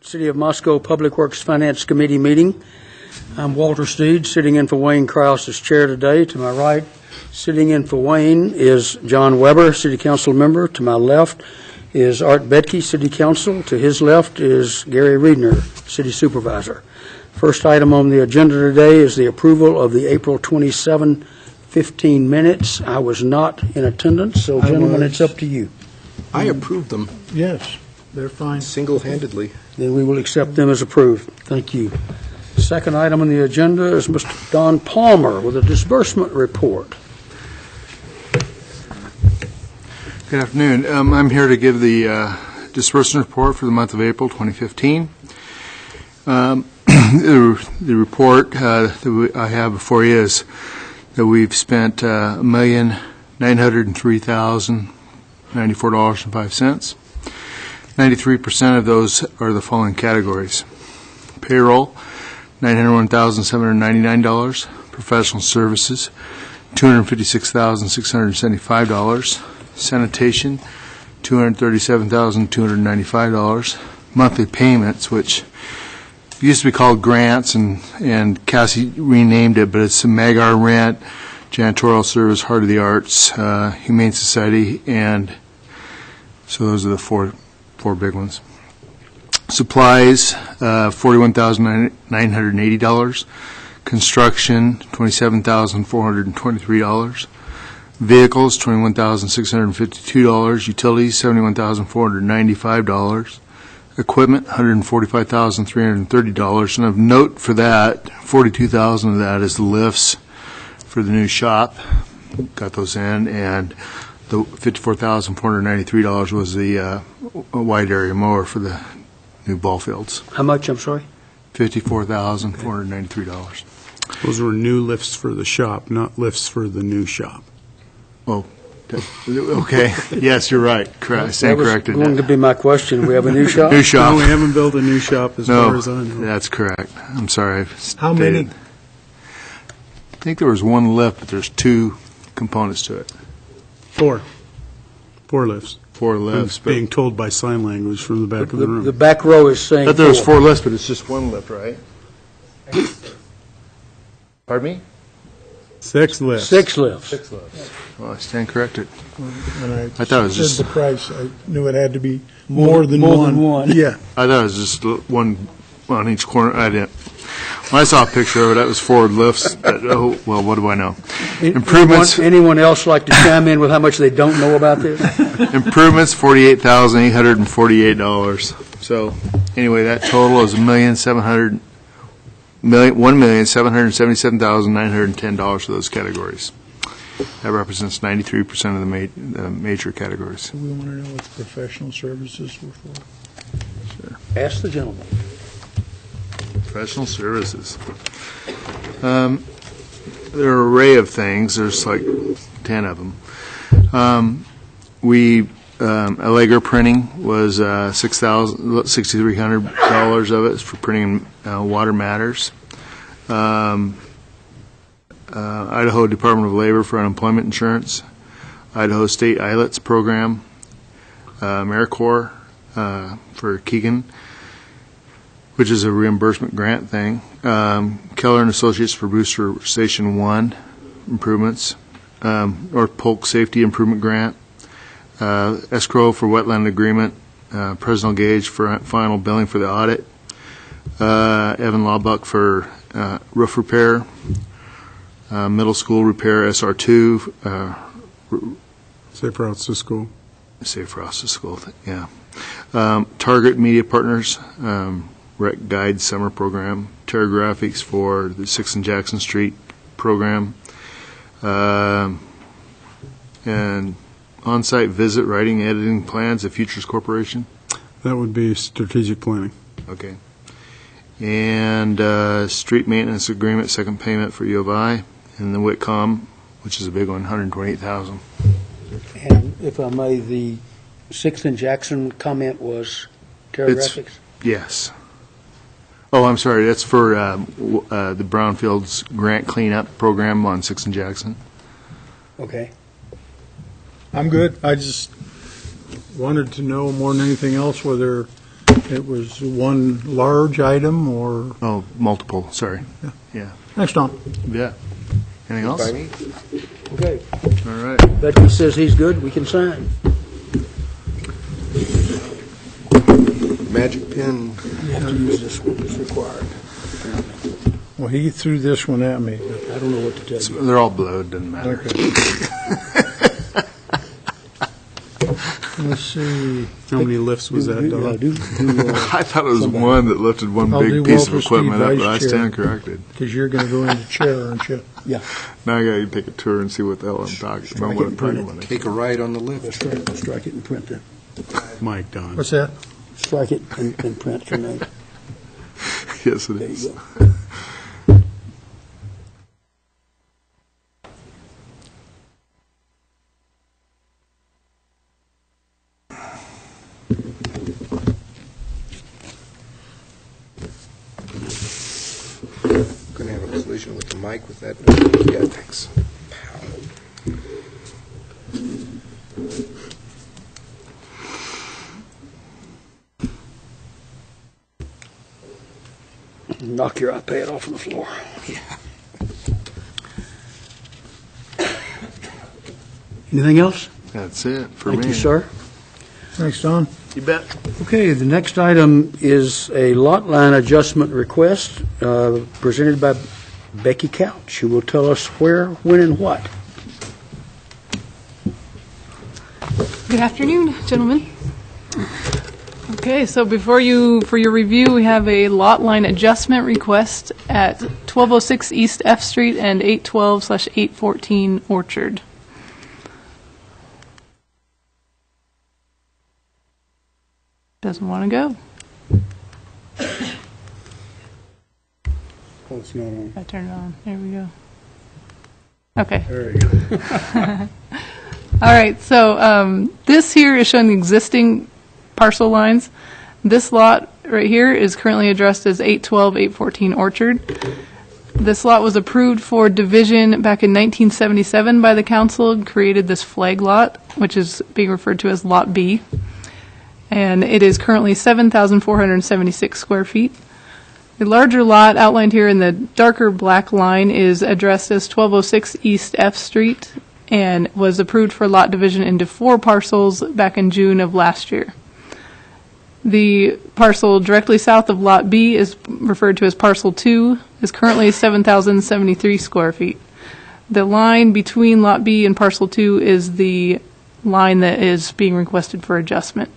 City of Moscow Public Works Finance Committee meeting. I'm Walter Steed, sitting in for Wayne Krause as chair today. To my right, sitting in for Wayne, is John Weber, City Council member. To my left is Art Betke, City Council. To his left is Gary Riedner, City Supervisor. First item on the agenda today is the approval of the April 27, 15 minutes. I was not in attendance, so gentlemen, it's up to you. I approve them. Yes, they're fine. Single-handedly. Then we will accept them as approved. Thank you. Second item on the agenda is Mr. Don Palmer with a disbursement report. Good afternoon. I'm here to give the disbursement report for the month of April 2015. The report that I have before you is that we've spent $1,903,094.05. 93% of those are the following categories: payroll, $901,799; professional services, $256,675; sanitation, $237,295; monthly payments, which used to be called grants, and Cassie renamed it, but it's the Magar Rent, Janitorial Service, Heart of the Arts, Humane Society, and so those are the four big ones. Supplies, $41,980. Construction, $27,423. Vehicles, $21,652. Utilities, $71,495. Equipment, $145,330. And of note for that, $42,000 of that is the lifts for the new shop. Got those in, and the $54,493 was the wide area mower for the new ball fields. How much, I'm sorry? $54,493. Those were new lifts for the shop, not lifts for the new shop. Oh, okay. Yes, you're right. I stand corrected. That was going to be my question. We have a new shop? New shop. No, we haven't built a new shop as far as I know. That's correct. I'm sorry. How many? I think there was one lift, but there's two components to it. Four lifts. Four lifts. I'm being told by sign language from the back of the room. The back row is saying But there was four lifts, but it's just one lift, right? Pardon me? 6 lifts. 6 lifts. 6 lifts. Well, I stand corrected. When I thought it was said just the price, I knew it had to be more than one. Yeah. I thought it was just one on each corner. I didn't. When I saw a picture of it, that was 4 lifts. Oh, well, what do I know? Improvements. Anyone else like to chime in with how much they don't know about this? Improvements, $48,848. So, anyway, that total is $1,777,910 for those categories. That represents 93% of the major categories. We want to know what the professional services were for. Sure. Ask the gentleman. Professional services. There are an array of things. There's like 10 of them. Allegra printing was $6,300 of it is for printing Water Matters. Idaho Department of Labor for unemployment insurance. Idaho State ILETS program. AmeriCorps for Keegan, which is a reimbursement grant thing. Keller and Associates for Booster Station 1 improvements. North Polk Safety Improvement Grant. Escrow for Wetland Agreement. President Gage for final billing for the audit. Evan Lawbuck for roof repair. Middle school repair SR2. Safe routes to school. Safe routes to school, yeah. Target Media Partners, Rec Guide Summer Program. Terra Graphics for the 6th and Jackson Street program. And on-site visit, writing, editing plans at Futures Corporation. That would be strategic planning. Okay. And street maintenance agreement, second payment for U of I. And the Whitcomb, which is a big one, $128,000. And if I may, the 6th and Jackson comment was Terra Graphics? Yes. Oh, I'm sorry. That's for the Brownfields grant cleanup program on 6th and Jackson. Okay. I'm good. I just wanted to know more than anything else whether It was one large item or, Oh, multiple, sorry. Yeah. thanks, Don. Yeah. Anything else? By me? Okay, All right. Becky says he's good, we can sign. Magic pen. You have to use this one, it's required. Well, he threw this one at me. But, I don't know what to tell you. They're all blue, doesn't matter. okay. Let's see. How many lifts was that, Yeah, Don? I thought it was Somebody. one that lifted one I'll big do piece of Walter equipment Steve up, but vice I chair. stand corrected. Because you're going to go into chair, aren't you? Yeah, Now I gotta take a tour and see what the hell I'm talking about. What I'm talking about. Take a ride on the lift. strike it and print it. Mike, Don. What's that? Strike it and print your name. Yes, it There is. you go. Going to have a collision with the mic with that. Yeah, thanks. Knock your iPad off on the floor. Anything else? That's it for me. Thank you, sir. Thanks, Don. You bet. Okay, the next item is a lot line adjustment request presented by Becky Couch, who will tell us where, when, and what. Good afternoon, gentlemen. Okay, so before you, for your review, we have a lot line adjustment request at 1206 East F Street and 812/814 Orchard. Doesn't want to go. Oh, it's not on. I turned it on. There we go. Okay. There you go. All right, so this here is showing the existing parcel lines. This lot right here is currently addressed as 812/814 Orchard. This lot was approved for division back in 1977 by the council and created this flag lot, which is being referred to as Lot B. And it is currently 7,476 square feet. The larger lot outlined here in the darker black line is addressed as 1206 East F Street and was approved for lot division into 4 parcels back in June of last year. The parcel directly south of Lot B is referred to as Parcel 2, is currently 7,073 square feet. The line between Lot B and Parcel 2 is the line that is being requested for adjustment.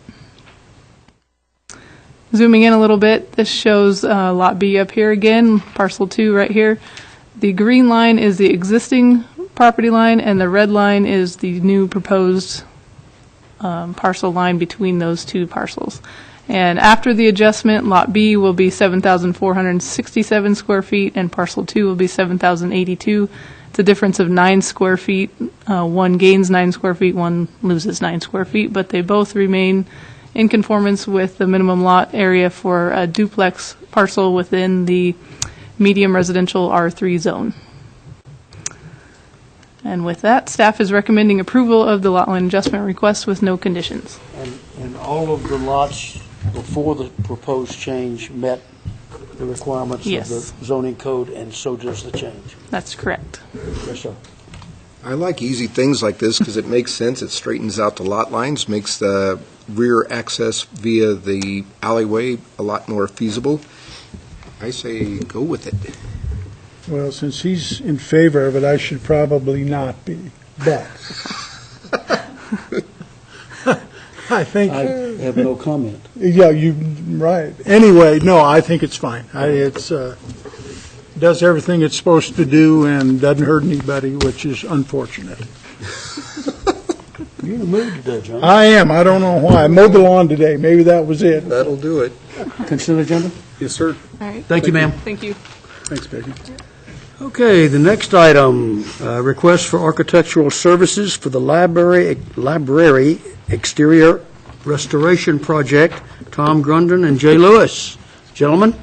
Zooming in a little bit, this shows Lot B up here again, Parcel 2 right here. The green line is the existing property line, and the red line is the new proposed parcel line between those 2 parcels. And after the adjustment, Lot B will be 7,467 square feet, and Parcel 2 will be 7,082. It's a difference of 9 square feet. One gains 9 square feet, one loses 9 square feet, but they both remain in conformance with the minimum lot area for a duplex parcel within the medium residential R3 zone. And with that, staff is recommending approval of the lot line adjustment request with no conditions. And all of the lots before the proposed change met the requirements Yes. of the zoning code, and so does the change. That's correct. Yes, sir. I like easy things like this because it makes sense. It straightens out the lot lines, makes the rear access via the alleyway a lot more feasible. I say go with it. Well, since he's in favor of it, I should probably not be. But I think, I have no comment. yeah, right. Anyway, no, I think it's fine. It's does everything it's supposed to do and doesn't hurt anybody, which is unfortunate. You're in the mood today, John. I am. I don't know why. I mowed the lawn today. Maybe that was it. That'll do it. Consent agenda? Yes, sir. All right. Thank you, ma'am. Thank you. Thanks, Becky. Okay, the next item, request for architectural services for the library exterior restoration project, Tom Grundon and Jay Lewis. Gentlemen?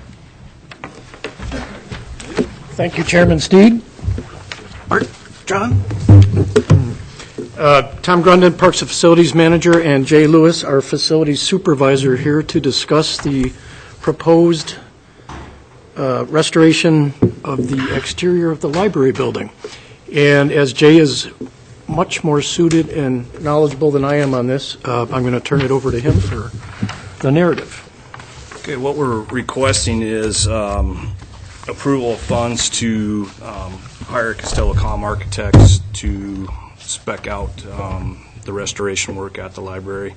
Thank you, Chairman Steed. Art, John? Tom Grundon, Parks and Facilities Manager, and Jay Lewis, our Facilities Supervisor, here to discuss the proposed restoration of the exterior of the library building. And as Jay is much more suited and knowledgeable than I am on this, I'm going to turn it over to him for the narrative. Okay, what we're requesting is approval of funds to hire Costello-Com architects to spec out the restoration work at the library.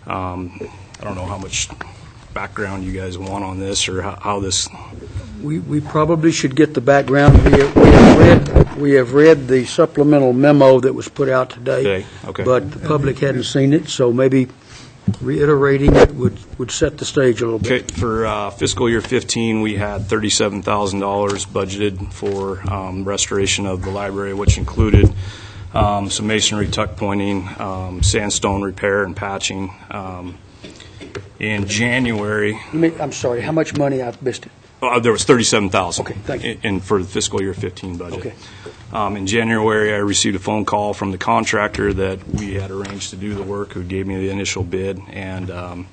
I don't know how much background you guys want on this or how this. We probably should get the background. We have read the supplemental memo that was put out today. Okay. But the public hadn't seen it, so maybe reiterating it would set the stage a little bit. Okay, for fiscal year 15, we had $37,000 budgeted for restoration of the library, which included some masonry tuck pointing, sandstone repair and patching. In January, I'm sorry, how much money? I've missed it. there was $37,000. Okay, thank you. For the fiscal year 15 budget. Okay. In January, I received a phone call from the contractor that we had arranged to do the work, who gave me the initial bid, and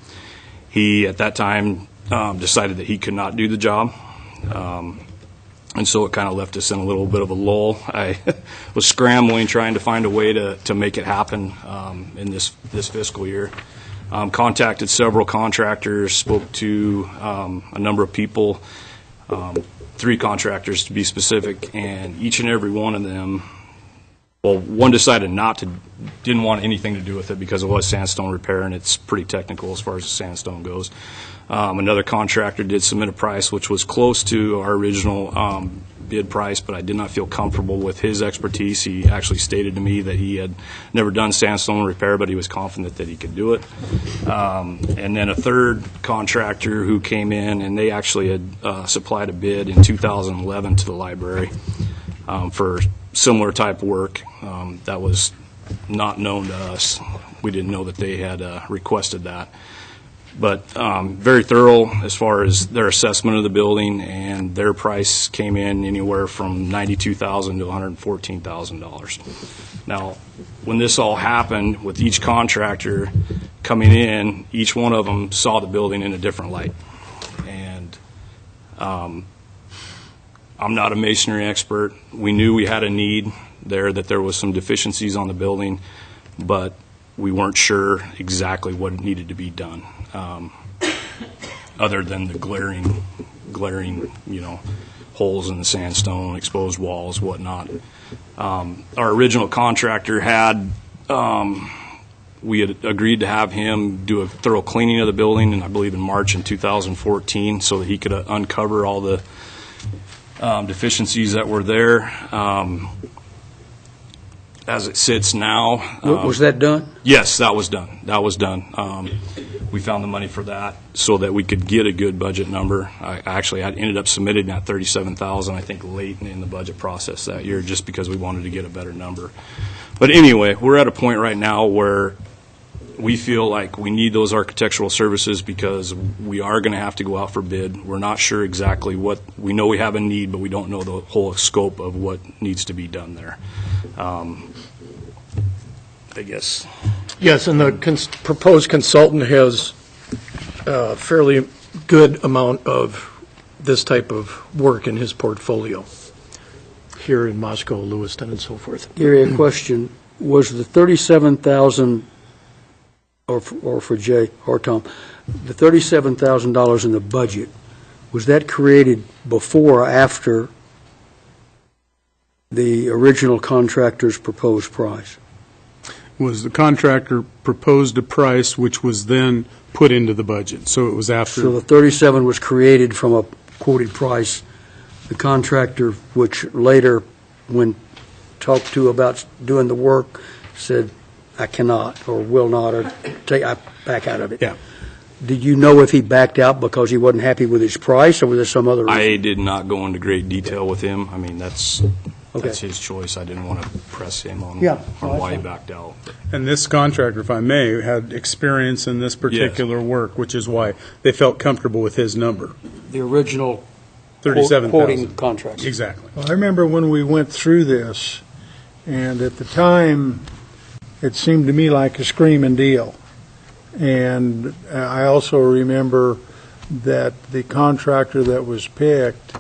he, at that time, decided that he could not do the job. And so it kind of left us in a little bit of a lull. I was scrambling, trying to find a way to make it happen in this fiscal year. Contacted several contractors, spoke to a number of people, 3 contractors to be specific, and each and every one of them, well, one decided didn't want anything to do with it because it was sandstone repair and it's pretty technical as far as the sandstone goes. Another contractor did submit a price which was close to our original bid price, but I did not feel comfortable with his expertise. He actually stated to me that he had never done sandstone repair, but he was confident that he could do it. And then a third contractor who came in, and they actually had supplied a bid in 2011 to the library for similar type work that was not known to us. We didn't know that they had requested that. But very thorough as far as their assessment of the building, and their price came in anywhere from $92,000 to $114,000. Now, when this all happened, with each contractor coming in, each one of them saw the building in a different light. And I'm not a masonry expert. We knew we had a need there, that there was some deficiencies on the building, but we weren't sure exactly what needed to be done. Other than the glaring, holes in the sandstone, exposed walls, whatnot. Our original contractor we had agreed to have him do a thorough cleaning of the building, and I believe in March in 2014, so that he could uncover all the deficiencies that were there. As it sits now. Was that done? Yes, that was done. We found the money for that so that we could get a good budget number. I ended up submitting that $37,000, I think, late in the budget process that year, just because we wanted to get a better number. But anyway, we're at a point right now where we feel like we need those architectural services because we are going to have to go out for bid. We're not sure exactly what, we know we have a need, but we don't know the whole scope of what needs to be done there. I guess. Yes, and the proposed consultant has a fairly good amount of this type of work in his portfolio here in Moscow, Lewiston, and so forth. Gary, a question. Was the $37,000, or for Jay or Tom, the $37,000 in the budget, was that created before or after the original contractor's proposed price? Was the contractor proposed a price which was then put into the budget, so it was after. So the 37 was created from a quoted price. The contractor, which later, when talked to about doing the work, said, I cannot or will not, or I back out of it. Yeah. Did you know if he backed out because he wasn't happy with his price, or was there some other reason? I did not go into great detail with him. I mean, that's his choice. I didn't want to press him on why he backed out. And this contractor, if I may, had experience in this particular work, which is why they felt comfortable with his number. The original $37,000. quoting contract. Exactly. Well, I remember when we went through this, and at the time, it seemed to me like a screaming deal. And I also remember that the contractor that was picked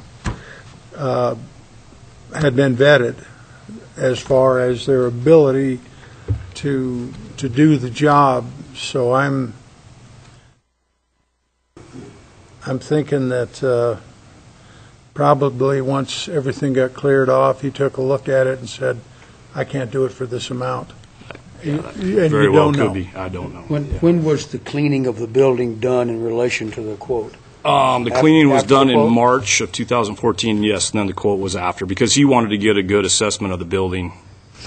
had been vetted as far as their ability to do the job. So I'm thinking that probably once everything got cleared off, he took a look at it and said, I can't do it for this amount. And Very you well don't could know. be. I don't know. When was the cleaning of the building done in relation to the quote? The cleaning was After the done in quote? March of 2014, yes, and then the quote was after, because he wanted to get a good assessment of the building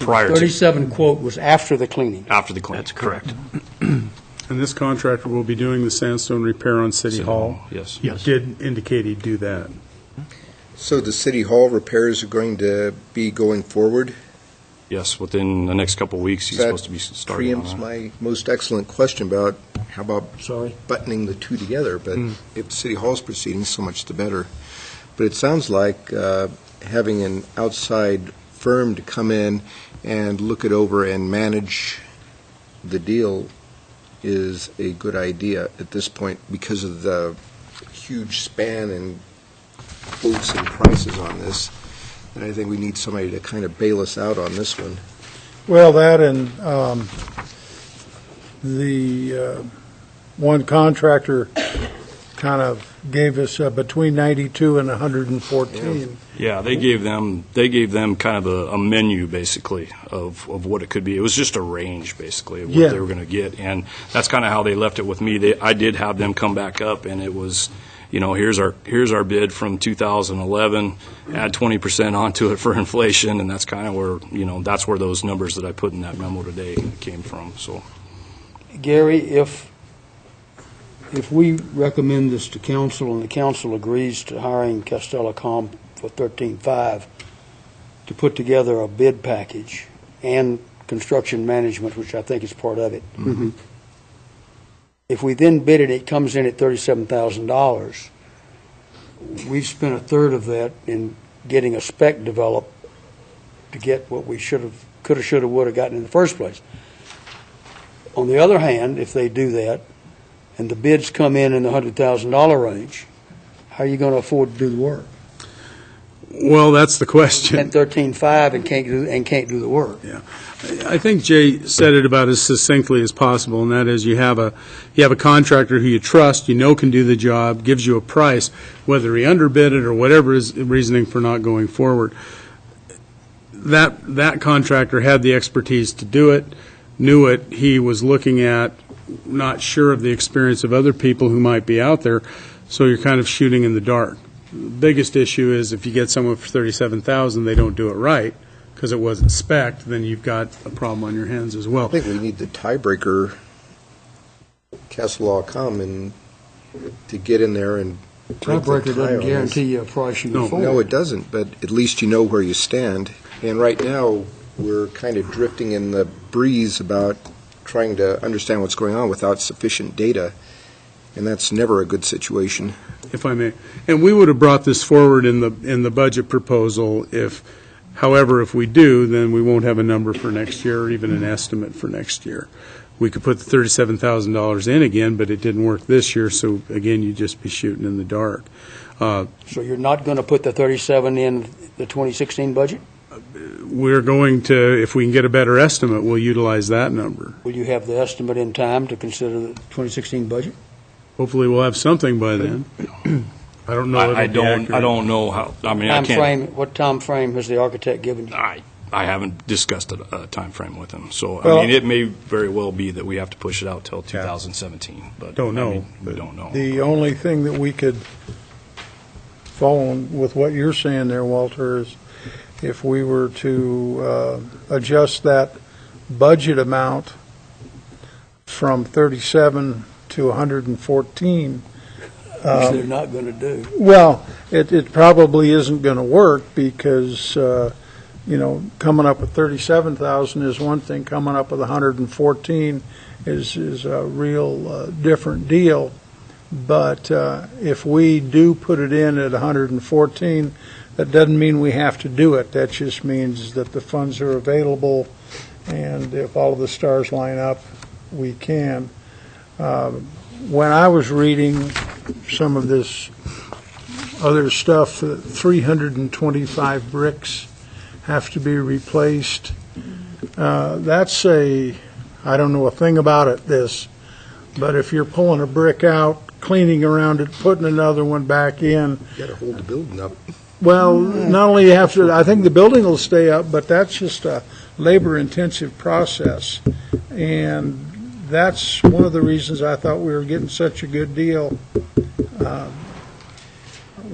prior to, 37 quote was after the cleaning. after the cleaning. That's correct. And this contractor will be doing the sandstone repair on City Hall. Yes. He did indicate he'd do that. So the City Hall repairs are going to be going forward? Yes, within the next couple of weeks, he's That supposed to be starting on preempts that. my most excellent question about how about Sorry. buttoning the two together, but if City Hall's proceeding, so much the better. But it sounds like having an outside firm to come in and look it over and manage the deal is a good idea at this point because of the huge span and quotes and prices on this. And I think we need somebody to kind of bail us out on this one. Well, that and the one contractor kind of gave us between 92 and 114. Yeah, they gave them kind of a menu, basically, of what it could be. It was just a range, basically, of what Yeah. they were going to get. And that's kind of how they left it with me. I did have them come back up, and it was, here's our bid from 2011, add 20% onto it for inflation, and that's kind of where, that's where those numbers that I put in that memo today came from, so. Gary, if we recommend this to council and the council agrees to hiring Castellicom for $13,500 to put together a bid package and construction management, which I think is part of it. Mm-hmm. If we then bid it, it comes in at $37,000. We've spent a third of that in getting a spec developed to get what we could have, should have, would have gotten in the first place. On the other hand, if they do that, and the bids come in the $100,000 range, how are you going to afford to do the work? Well, that's the question. At $13,500 and can't do the work. Yeah, I think Jay said it about as succinctly as possible, and that is you have a contractor who you trust, can do the job, gives you a price, whether he underbid it or whatever his reasoning for not going forward. That contractor had the expertise to do it, knew it. He was looking at, not sure of the experience of other people who might be out there, so you're kind of shooting in the dark. The biggest issue is if you get someone for $37,000, they don't do it right because it wasn't spec'd, then you've got a problem on your hands as well. I think we need the tiebreaker, Castellicom, and to get in there and break the Tiebreaker tie doesn't on this. guarantee you a price you can No. afford. No, it doesn't, but at least you know where you stand. And right now, we're kind of drifting in the breeze about trying to understand what's going on without sufficient data, and that's never a good situation. If I may. And we would have brought this forward in the budget proposal however, if we do, then we won't have a number for next year or even an estimate for next year. We could put the $37,000 in again, but it didn't work this year, so again, you'd just be shooting in the dark. So you're not going to put the 37 in the 2016 budget? We're going to, if we can get a better estimate, we'll utilize that number. Will you have the estimate in time to consider the 2016 budget? Hopefully, we'll have something by then. I don't know. I don't know how, I can't. What time frame has the architect given you? I haven't discussed a time frame with him, so Well- it may very well be that we have to push it out till 2017. But Don't know, we but- don't know. The only thing that we could follow with what you're saying there, Walter, is if we were to adjust that budget amount from 37 to 114, Which they're not going to do. well, it probably isn't going to work because, coming up with 37,000 is one thing, coming up with 114 is a real different deal. But if we do put it in at 114, that doesn't mean we have to do it. That just means that the funds are available and if all of the stars line up, we can. When I was reading some of this other stuff, 325 bricks have to be replaced. That's I don't know a thing about it, but if you're pulling a brick out, cleaning around it, putting another one back in, You got to hold the building up. well, not only you have to, I think the building will stay up, but that's just a labor-intensive process. And that's one of the reasons I thought we were getting such a good deal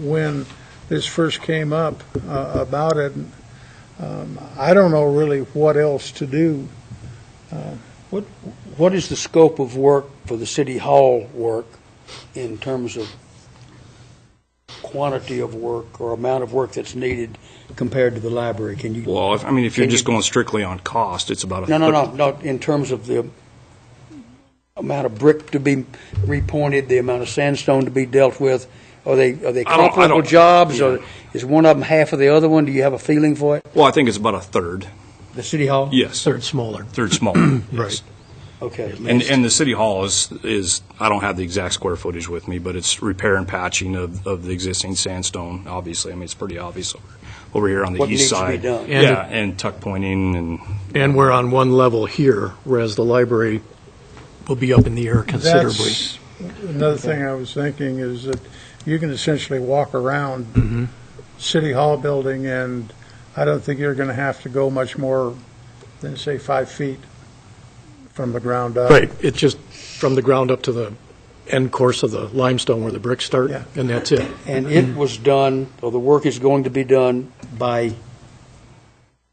when this first came up about it. I don't know really what else to do. What is the scope of work for the city hall work in terms of quantity of work or amount of work that's needed compared to the library? Can you? Well, if you're Can just you- going strictly on cost, it's about a No, in terms of the amount of brick to be repointed, the amount of sandstone to be dealt with. Are they comparable jobs, or is one of them half of the other one? Do you have a feeling for it? Well, I think it's about a third. The city hall? Yes, Third smaller. third smaller. Yes. Okay. And the city hall is I don't have the exact square footage with me, but it's repair and patching of the existing sandstone. Obviously, it's pretty obvious over here on the What east needs to be side. done. Yeah, and tuck pointing And we're on one level here, whereas the library will be up in the air considerably. That's another thing I was thinking is that you can essentially walk around City Hall building, and I don't think you're going to have to go much more than, say, 5 feet from the ground up. Right, it's just from the ground up to the end course of the limestone where the bricks start, Yeah. and that's it. And it was done, or the work is going to be done by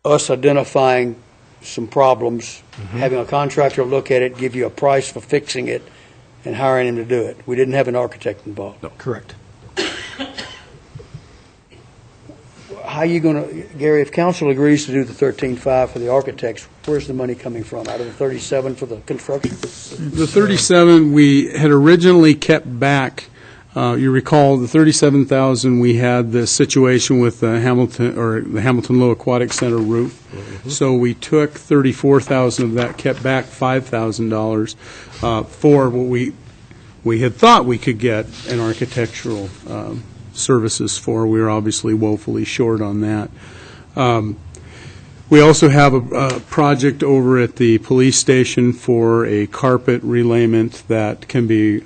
us identifying some problems, having a contractor look at it, give you a price for fixing it, and hiring him to do it. We didn't have an architect involved. Correct. How are you going to, Gary, if council agrees to do the 13.5 for the architects, where's the money coming from? Out of the 37 for the construction? The 37, we had originally kept back, you recall, the 37,000, we had the situation with the Hamilton Low Aquatic Center roof. So we took 34,000 of that, kept back $5,000 for what we had thought we could get an architectural services for. We were obviously woefully short on that. We also have a project over at the police station for a carpet relayment that can be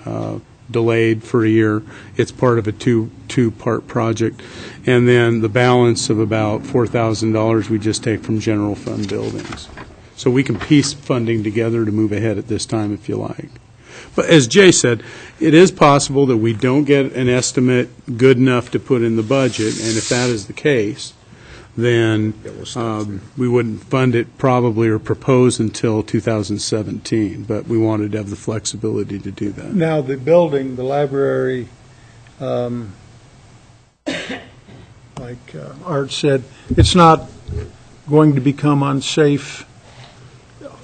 delayed for a year. It's part of a two-part project. And then the balance of about $4,000 we just take from general fund buildings. So we can piece funding together to move ahead at this time if you like. But as Jay said, it is possible that we don't get an estimate good enough to put in the budget, and if that is the case, then we wouldn't fund it probably or propose until 2017, but we wanted to have the flexibility to do that. Now, the building, the library, like Art said, it's not going to become unsafe.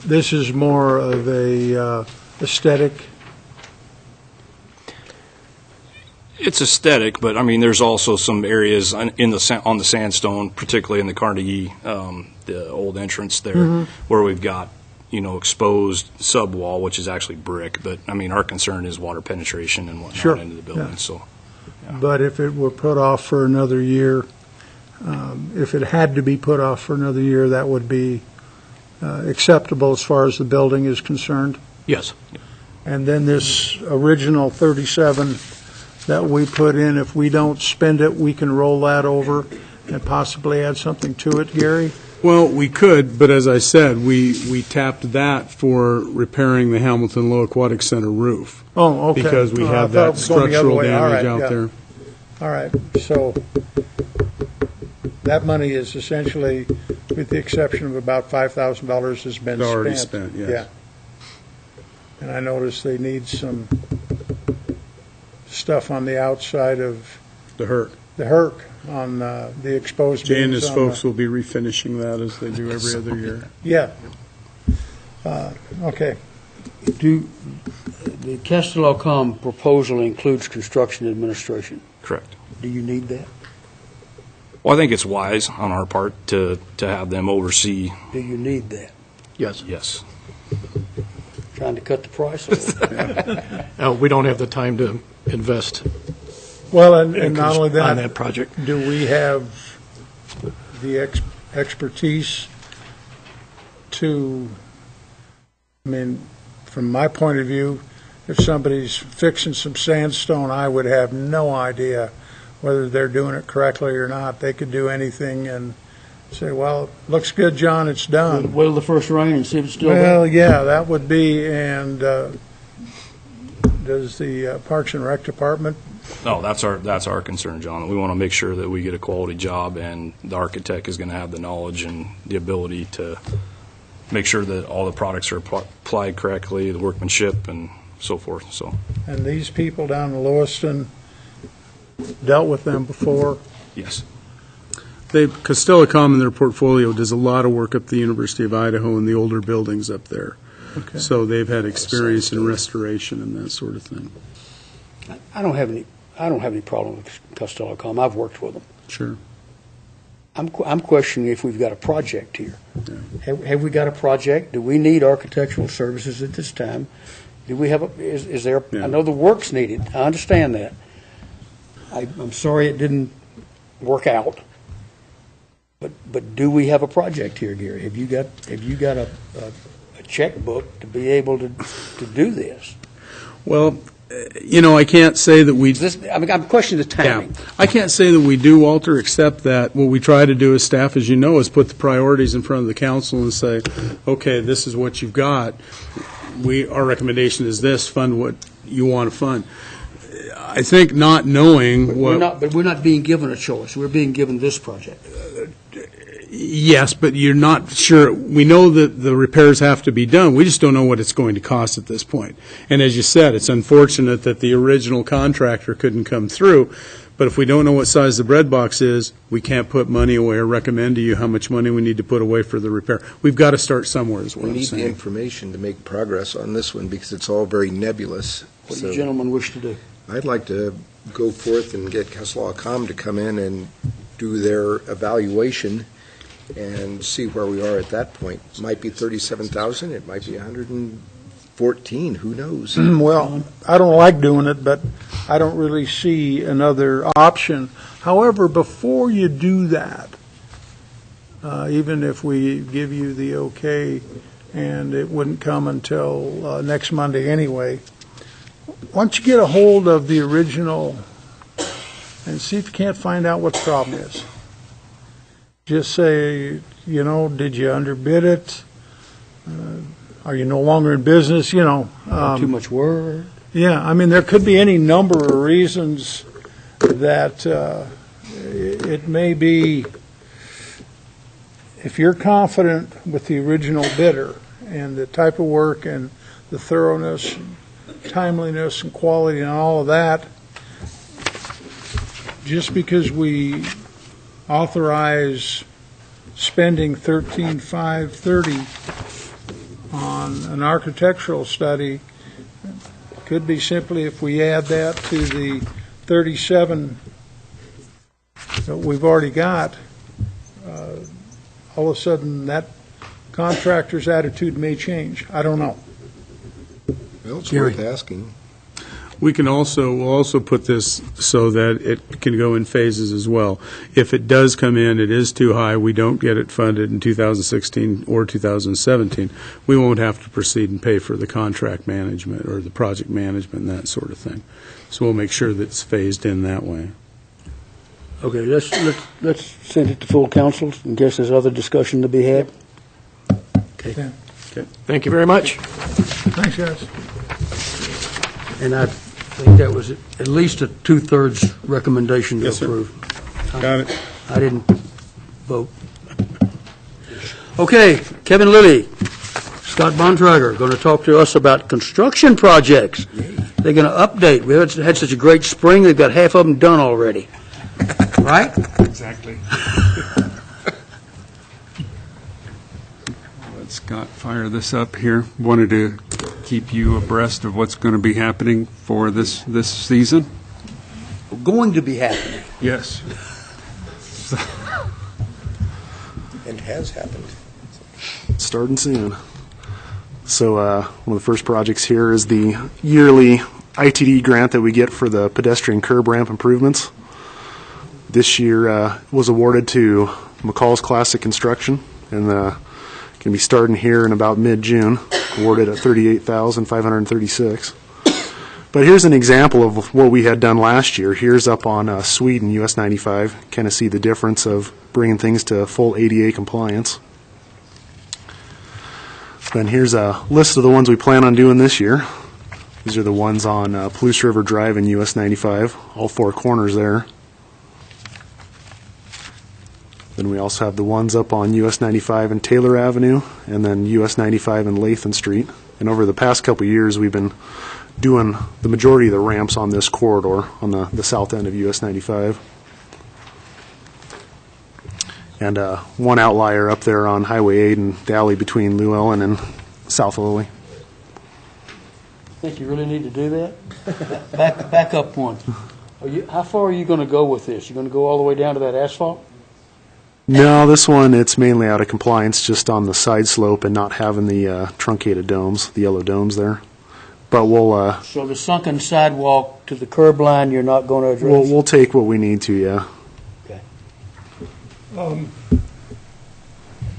This is more of a aesthetic. It's aesthetic, but there's also some areas on the sandstone, particularly in the Carnegie, the old entrance there, where we've got exposed subwall, which is actually brick. But our concern is water penetration and whatnot Sure. into the building. Yeah. So, But if it were put off for another year, if it had to be put off for another year, that would be acceptable as far as the building is concerned. Yes. And then this original 37 that we put in, if we don't spend it, we can roll that over and possibly add something to it, Gary? Well, we could, but as I said, we tapped that for repairing the Hamilton Low Aquatic Center roof. Oh, okay. Because we I have thought it that was going the other structural way. All damage right, out yeah. there. All right, so that money is essentially, with the exception of about $5,000 has been spent. It's already spent, yes. Yeah. And I noticed they need some stuff on the outside of The hurt. the Herc on the exposed Jay and beams his on folks the- will be refinishing that as they do every other year. Yeah. Okay. The Castello-Com proposal includes construction administration. correct. Do you need that? Well, I think it's wise on our part to have them oversee. Do you need that? Yes. Yes. Trying to cut the price off. We don't have the time to invest Well, and not only on that, that project. do we have the expertise to, I mean, from my point of view, if somebody's fixing some sandstone, I would have no idea whether they're doing it correctly or not. They could do anything and say, well, looks good, John, it's done. Wait till the first rain and see if it's still Well, there. yeah, that would be, and does the Parks and Rec Department, No, that's our concern, John. We want to make sure that we get a quality job, and the architect is going to have the knowledge and the ability to make sure that all the products are applied correctly, the workmanship, and so forth. So, and these people down in Lewiston dealt with them before? yes. Costello Com in their portfolio does a lot of work up at the University of Idaho in the older buildings up there. Okay. So they've had experience in restoration and that sort of thing. I don't have any problem with Costello Com. I've worked with them. Sure. I'm questioning if we've got a project here. Have we got a project? Do we need architectural services at this time? Do we have is there, Yeah. I know the work's needed. I understand that. I'm sorry it didn't work out. But do we have a project here, Gary? Have you got a checkbook to be able to do this? Well, I can't say that we. I'm questioning the timing. I can't say that we do, Walter, except that what we try to do as staff, as you know, is put the priorities in front of the council and say, okay, this is what you've got. Our recommendation is this, fund what you want to fund. I think not knowing what. But we're not being given a choice. We're being given this project. Yes, but you're not sure. We know that the repairs have to be done. We just don't know what it's going to cost at this point. And as you said, it's unfortunate that the original contractor couldn't come through. But if we don't know what size the bread box is, we can't put money away or recommend to you how much money we need to put away for the repair. We've got to start somewhere, is what We I'm need the saying. information to make progress on this one because it's all very nebulous. What do you gentlemen wish to do? I'd like to go forth and get Costello Com to come in and do their evaluation and see where we are at that point. It might be 37,000, it might be 114, who knows? Well, I don't like doing it, but I don't really see another option. However, before you do that, even if we give you the okay, and it wouldn't come until next Monday anyway, why don't you get a hold of the original and see if you can't find out what the problem is. Just say, did you underbid it? Are you no longer in business? Too much work. Yeah, I mean, there could be any number of reasons that it may be, if you're confident with the original bidder and the type of work and the thoroughness, timeliness and quality and all of that, just because we authorize spending $13,530 on an architectural study could be simply if we add that to the 37 that we've already got, all of a sudden that contractor's attitude may change. I don't know. Well, it's Gary. worth asking. We'll also put this so that it can go in phases as well. If it does come in, it is too high, we don't get it funded in 2016 or 2017, we won't have to proceed and pay for the contract management or the project management and that sort of thing. So we'll make sure that it's phased in that way. Okay, let's send it to full council in case there's other discussion to be had. Okay. Thank you very much. Thanks, guys. And I think that was at least a two-thirds recommendation to Yes, sir. approve. Got it. I didn't vote. Okay, Kevin Lilly, Scott Bontrager, going to talk to us about construction projects. They're going to update. We had such a great spring, they've got half of them done already. Right? Exactly. Let Scott fire this up here. Wanted to keep you abreast of what's going to be happening for this season. Going to be happening. Yes. And has happened. Starting soon. So one of the first projects here is the yearly ITD grant that we get for the pedestrian curb ramp improvements. This year was awarded to McCall's Classic Construction, and can be starting here in about mid-June, awarded at $38,536. But here's an example of what we had done last year. Here's up on Sweden, US 95. Kind of see the difference of bringing things to full ADA compliance. Then here's a list of the ones we plan on doing this year. These are the ones on Palouse River Drive in US 95, all four corners there. Then we also have the ones up on US 95 and Taylor Avenue, and then US 95 and Lathan Street. And over the past couple of years, we've been doing the majority of the ramps on this corridor on the south end of US 95. And one outlier up there on Highway 8 and the alley between Llewellyn and South Lily. Think you really need to do that? Back up one. How far are you going to go with this? You going to go all the way down to that asphalt? No, this one, it's mainly out of compliance just on the side slope and not having the truncated domes, the yellow domes there. But we'll... So the sunken sidewalk to the curb line, you're not going to address? We'll take what we need to, yeah. Okay. Um,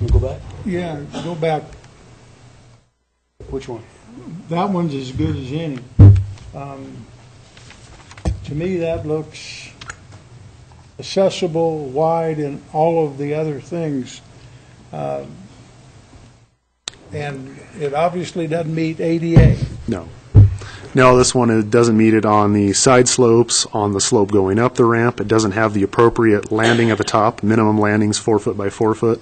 You go back? Yeah, go back. Which one? That one's as good as any. To me, that looks accessible, wide, and all of the other things. And it obviously doesn't meet ADA. No. No, this one, it doesn't meet it on the side slopes, on the slope going up the ramp. It doesn't have the appropriate landing at the top. Minimum landing's 4 foot by 4 foot.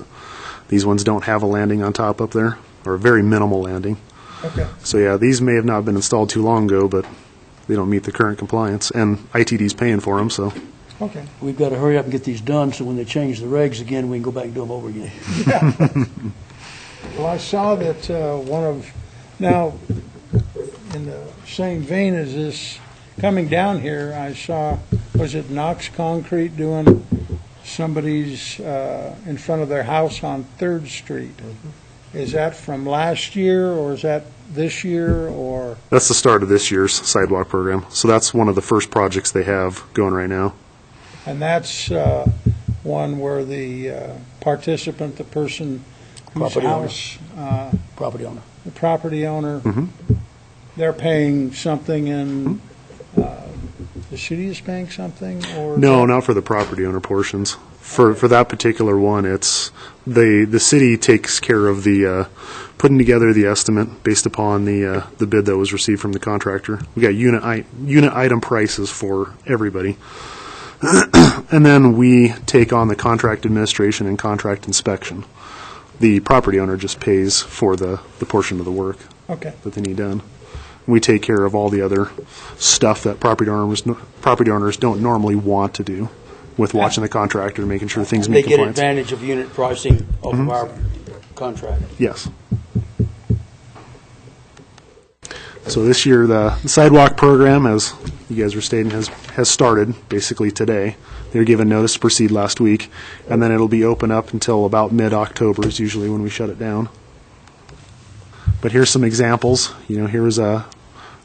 These ones don't have a landing on top up there, or a very minimal landing. Okay. So yeah, these may have not been installed too long ago, but they don't meet the current compliance, and ITD's paying for them, so. Okay. We've got to hurry up and get these done, so when they change the regs again, we can go back and do them over again. Well, I saw that now, in the same vein as this, coming down here, I saw, was it Knox Concrete doing somebody's in front of their house on 3rd Street? Is that from last year, or is that this year, or? That's the start of this year's sidewalk program. So that's one of the first projects they have going right now. And that's one where the participant, the person whose Property owner. house, Property owner. the property owner, Mhm. they're paying something, and the city is paying something, or? No, not for the property owner portions. For that particular one, it's the city takes care of the putting together the estimate based upon the bid that was received from the contractor. We got unit item prices for everybody, and then we take on the contract administration and contract inspection. The property owner just pays for the portion of the work Okay. that they need done. We take care of all the other stuff that property owners don't normally want to do, with watching the contractor, making sure things They meet get compliance. advantage of unit pricing off of our contract. Yes. So this year, the sidewalk program, as you guys were stating, has started basically today. They were given notice to proceed last week, and then it'll be open up until about mid-October is usually when we shut it down. But here's some examples. Here was a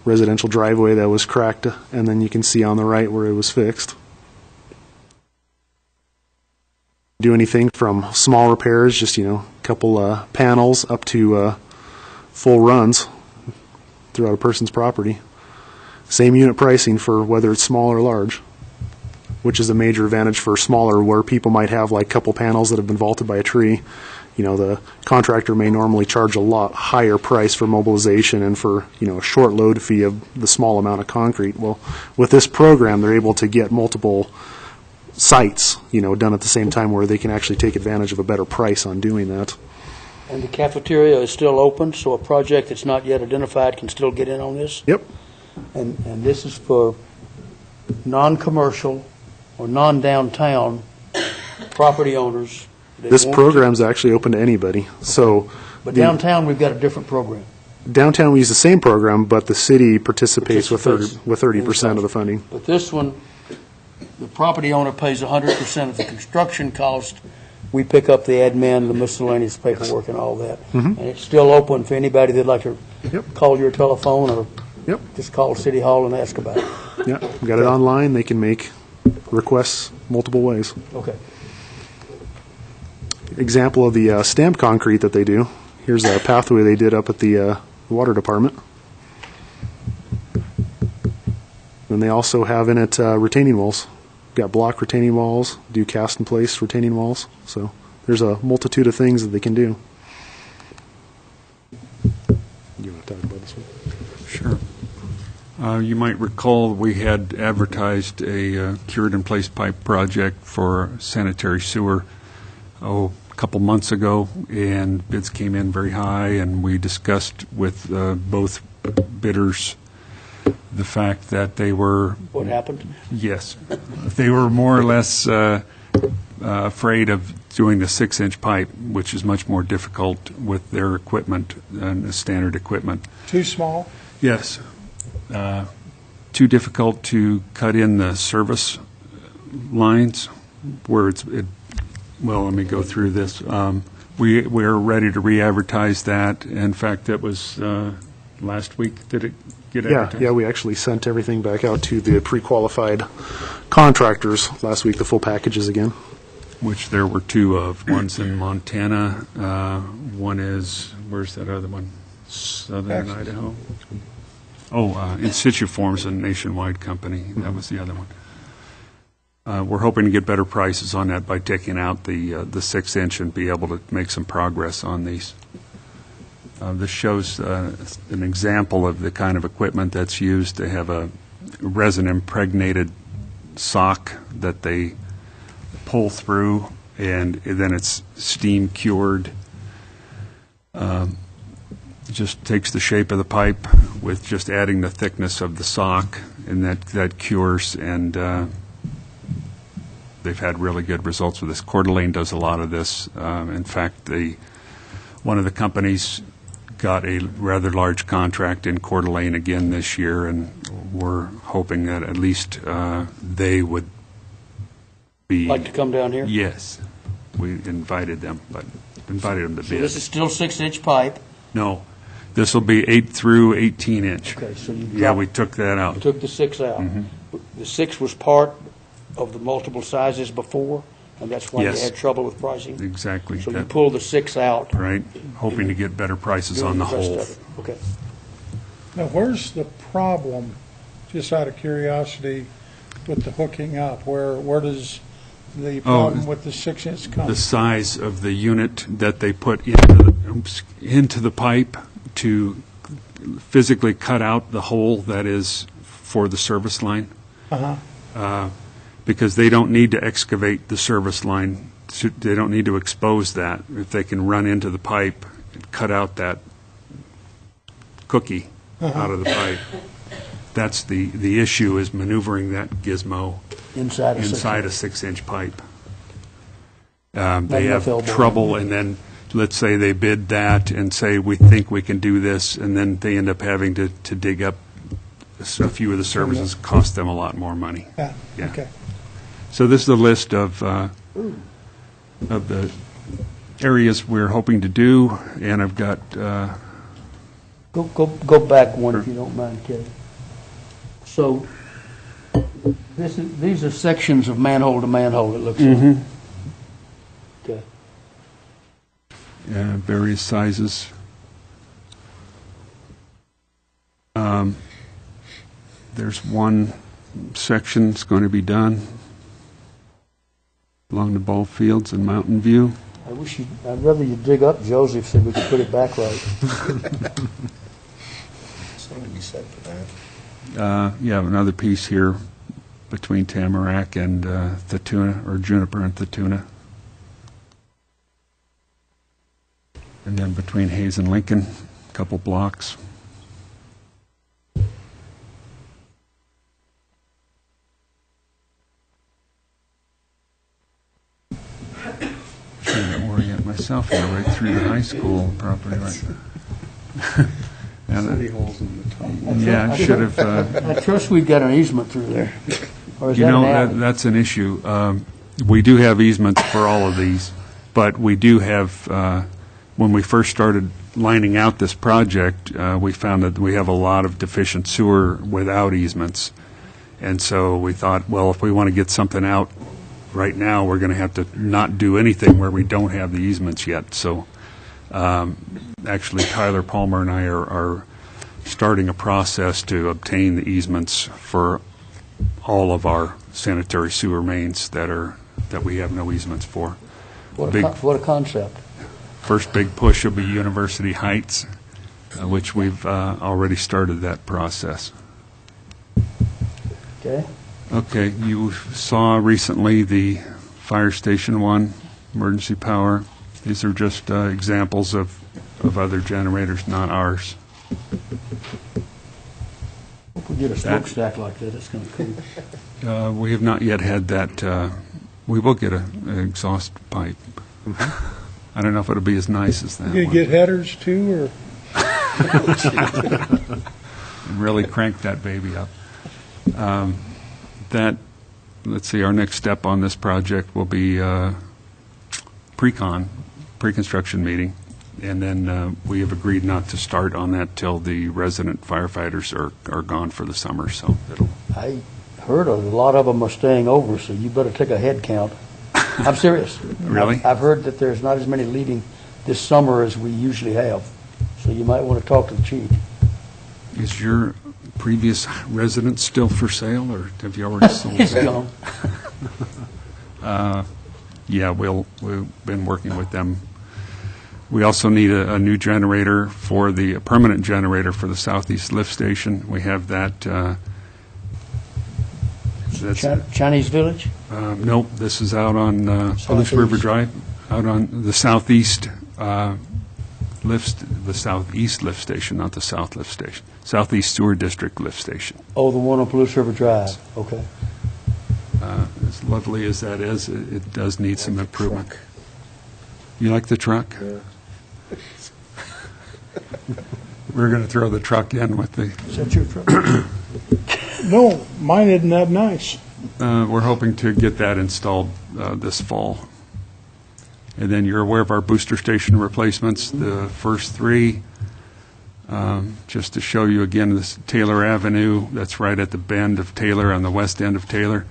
residential driveway that was cracked, and then you can see on the right where it was fixed. Do anything from small repairs, just a couple panels, up to full runs throughout a person's property. Same unit pricing for whether it's small or large, which is a major advantage for smaller, where people might have like a couple panels that have been vaulted by a tree. The contractor may normally charge a lot higher price for mobilization and for a short load fee of the small amount of concrete. Well, with this program, they're able to get multiple sites, done at the same time, where they can actually take advantage of a better price on doing that. And the cafeteria is still open, so a project that's not yet identified can still get in on this? Yep. And this is for non-commercial or non-downtown property owners. that This want program's actually open to anybody. So But downtown, we've got a different program. downtown, we use the same program, but the city participates with 30% of the funding. But this one, the property owner pays 100% of the construction cost, we pick up the admin, the miscellaneous paperwork and all that. And it's still open for anybody that'd like to Yep. call your telephone or Yep. just call City Hall and ask about it. Yeah, we got it online. They can make requests multiple ways. Okay. Example of the stamped concrete that they do. Here's a pathway they did up at the water department. And they also have in it retaining walls. Got block retaining walls, do cast in place retaining walls. So there's a multitude of things that they can do. You want to talk about this one? Sure. You might recall we had advertised a cured-in-place pipe project for sanitary sewer, a couple months ago, and bids came in very high, and we discussed with both bidders the fact that they were, What happened? yes, they were more or less afraid of doing the 6-inch pipe, which is much more difficult with their equipment than the standard equipment. Too small? Yes. Too difficult to cut in the service lines where well, let me go through this. We're ready to re-advertise that. In fact, that was last week. Did it get advertised? Yeah, we actually sent everything back out to the pre-qualified contractors last week, the full packages again. Which there were two of. One's in Montana. One is, where's that other one? Southern Idaho. Oh, In Situ Forms, a nationwide company. That was the other one. We're hoping to get better prices on that by taking out the 6-inch and be able to make some progress on these. This shows an example of the kind of equipment that's used. They have a resin-impregnated sock that they pull through, and then it's steam cured. Just takes the shape of the pipe with just adding the thickness of the sock, and that cures, and they've had really good results with this. Coeur d'Alene does a lot of this. In fact, one of the companies got a rather large contract in Coeur d'Alene again this year, and we're hoping that at least they would be... Like to come down here? Yes. We invited them to So bid. this is still 6-inch pipe? No. This will be 8 through 18-inch. Okay, so you Yeah, we took that out. took the 6 out. The 6 was part of the multiple sizes before, and that's why you Yes. had trouble with pricing? Exactly. So you That- pulled the 6 out? Right, hoping to get better prices doing on the rest whole. of it. Okay. Now, where's the problem, just out of curiosity, with the hooking up? Where does the problem with the 6-inch come? The size of the unit that they put into the pipe to physically cut out the hole that is for the service line. Uh-huh. Because they don't need to excavate the service line. They don't need to expose that. If they can run into the pipe and cut out that cookie out of the pipe. That's the issue, is maneuvering that gizmo Inside a 6-inch pipe. They enough have elbow trouble, and then, let's say they bid that and say, we think we can do this, and then they end up having to dig up a few of the services, cost them a lot more money. Yeah, Yeah. okay. So this is a list of the areas we're hoping to do, and I've got, Go back one if you don't mind, Kevin. So these are sections of manhole to manhole, it looks like. Okay. various sizes. There's one section that's going to be done along the ball fields in Mountain View. I'd rather you dig up Joseph so we could put it back right. Something to be said for that. You have another piece here between Tamarack and Thatuna, or Juniper and Thatuna. And then between Hayes and Lincoln, a couple blocks. Trying to orient myself here right through the high school property. Right. City Hall's in the top. Yeah, I should have. I trust we've got an easement through there. Or is You that know, an alley? that's an issue. We do have easements for all of these. But we do have, when we first started lining out this project, we found that we have a lot of deficient sewer without easements. And so we thought, well, if we want to get something out right now, we're going to have to not do anything where we don't have the easements yet. So actually, Tyler Palmer and I are starting a process to obtain the easements for all of our sanitary sewer mains that we have no easements for. What Big- what a concept. First big push will be University Heights, which we've already started that process. Okay? Okay, you saw recently the fire station one, emergency power. These are just examples of other generators, not ours. If we get a smokestack like that, it's kind of cool. We have not yet had that. We will get an exhaust pipe. I don't know if it'll be as nice as that You one. gonna get headers too, or? And really crank that baby up. Let's see, our next step on this project will be pre-construction meeting, and then we have agreed not to start on that till the resident firefighters are gone for the summer, so it'll, I heard a lot of them are staying over, so you better take a head count. I'm serious. Really? I've heard that there's not as many leaving this summer as we usually have, so you might want to talk to the chief. is your previous residence still for sale, or have you already sold He's it? gone. Yeah, we've been working with them. We also need a new generator a permanent generator for the southeast lift station. We have that. Chinese Village? Nope, this is out on Police River Southeast. Drive, out on the southeast the southeast lift station, not the south lift station. Southeast Sewer District lift station. Oh, the one on Police River Drive. Okay. As lovely as that is, it does need some improvement. You like the truck? We're going to throw the truck in with the, Is that your truck? No, mine isn't that nice. we're hoping to get that installed this fall. And then you're aware of our booster station replacements, the first three. Just to show you again, this Taylor Avenue, that's right at the bend of Taylor, on the west end of Taylor,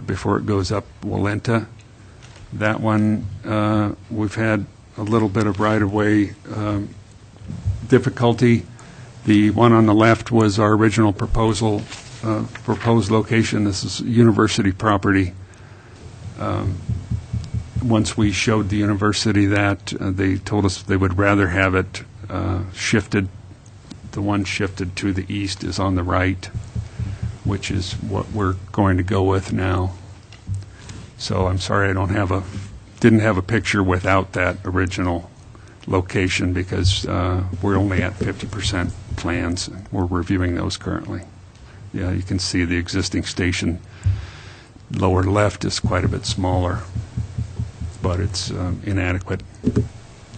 before it goes up Walenta. That one, we've had a little bit of right-of-way difficulty. The one on the left was our original proposed location. This is university property. Once we showed the university that, they told us they would rather have it shifted. The one shifted to the east is on the right, which is what we're going to go with now. So I'm sorry I didn't have a picture without that original location, because we're only at 50% plans. We're reviewing those currently. Yeah, you can see the existing station lower left is quite a bit smaller, but it's inadequate.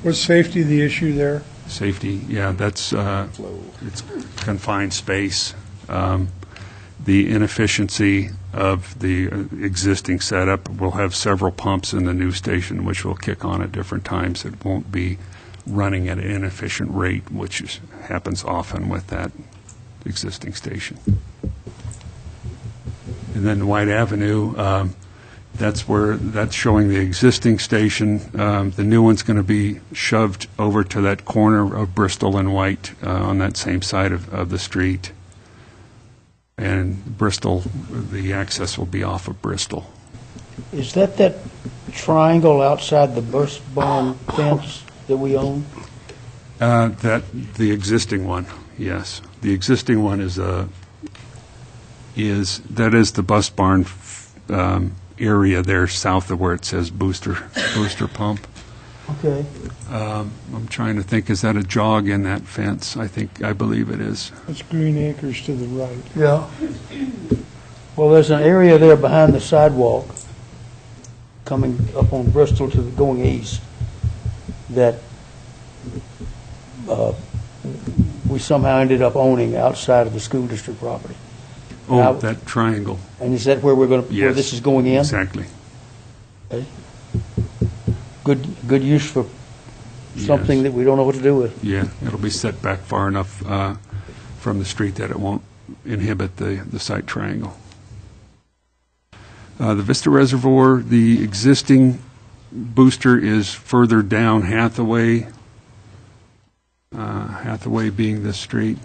Was safety the issue there? Safety, yeah, that's, it's confined space. The inefficiency of the existing setup, we'll have several pumps in the new station, which will kick on at different times. It won't be running at an inefficient rate, which happens often with that existing station. And then White Avenue, that's showing the existing station. The new one's going to be shoved over to that corner of Bristol and White on that same side of the street. And Bristol, the access will be off of Bristol. Is that triangle outside the bus barn fence that we own? The existing one, yes. The existing one is the bus barn area there south of where it says booster pump. Okay. I'm trying to think, is that a jog in that fence? I believe it is. It's Green Acres to the right. Yeah. Well, there's an area there behind the sidewalk coming up on Bristol going east that we somehow ended up owning outside of the school district property. Oh, Now- that triangle. And is that where where Yes. this is going in? Exactly. Okay. good use for something Yes. that we don't know what to do with. Yeah, it'll be set back far enough from the street that it won't inhibit the site triangle. The Vista Reservoir, the existing booster is further down Hathaway, Hathaway being the street.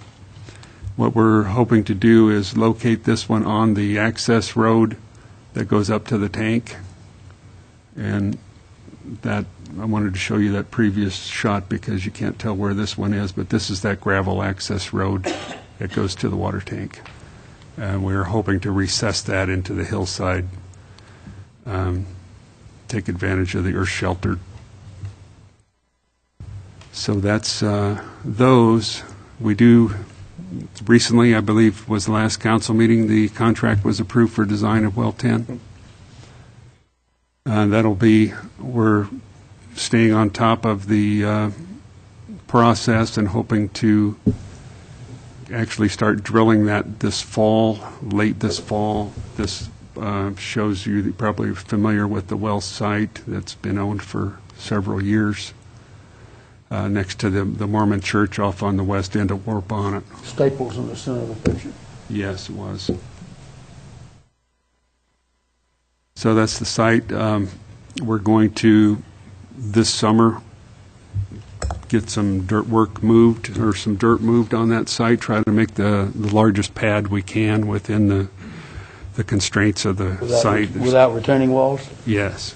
What we're hoping to do is locate this one on the access road that goes up to the tank. And that, I wanted to show you that previous shot because you can't tell where this one is, but this is that gravel access road that goes to the water tank. And we're hoping to recess that into the hillside, take advantage of the earth shelter. So that's those. We do, recently, I believe was the last council meeting, the contract was approved for design of well 10. That'll be, we're staying on top of the process and hoping to actually start drilling that this fall, late this fall. This shows you, you're probably familiar with the well site that's been owned for several years, next to the Mormon church off on the west end of War Bonnet. Staples in the center of the picture. Yes, it was. So that's the site. We're going to, this summer, get some dirt work moved, or some dirt moved on that site, try to make the largest pad we can within the constraints of the site. Without retaining walls? Yes.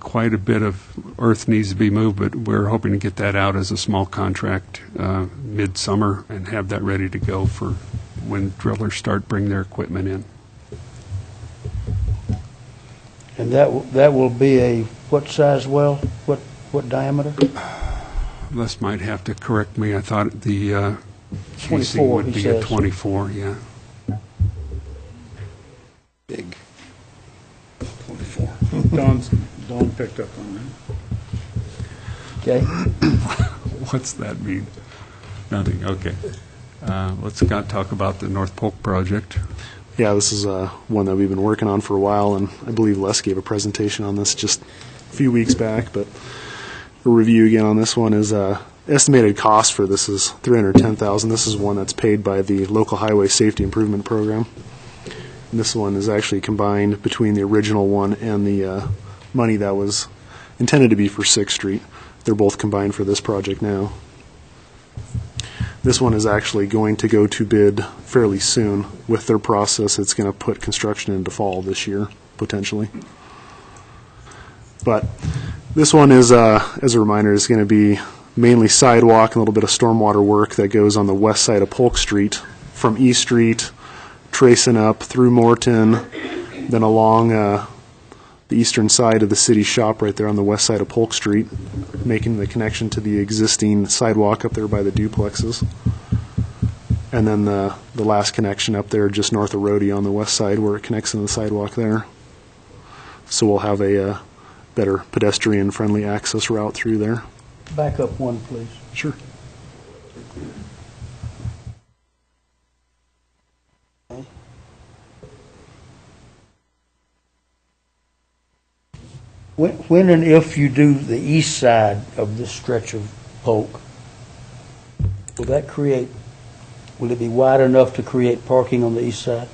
Quite a bit of earth needs to be moved, but we're hoping to get that out as a small contract mid-summer and have that ready to go for when drillers start bringing their equipment in. And that will be a what size well? What diameter? Les might have to correct me. I thought the casing 24, would he be a says. 24, yeah. Big. Dawn picked up on that. Okay. What's that mean? Nothing, okay. Let's talk about the North Polk project. Yeah, this is one that we've been working on for a while, and I believe Les gave a presentation on this just a few weeks back, but a review again on this one is estimated cost for this is $310,000. This is one that's paid by the local highway safety improvement program. And this one is actually combined between the original one and the money that was intended to be for 6th Street. They're both combined for this project now. This one is actually going to go to bid fairly soon. With their process, it's going to put construction into fall this year, potentially. But this one is, as a reminder, is going to be mainly sidewalk and a little bit of stormwater work that goes on the west side of Polk Street, from East Street, tracing up through Morton, then along the eastern side of the city shop right there on the west side of Polk Street, making the connection to the existing sidewalk up there by the duplexes. And then the last connection up there just north of Rhodey on the west side where it connects to the sidewalk there. So we'll have a better pedestrian-friendly access route through there. Back up one, please. Sure. When and if you do the east side of this stretch of Polk, will it be wide enough to create parking on the east side?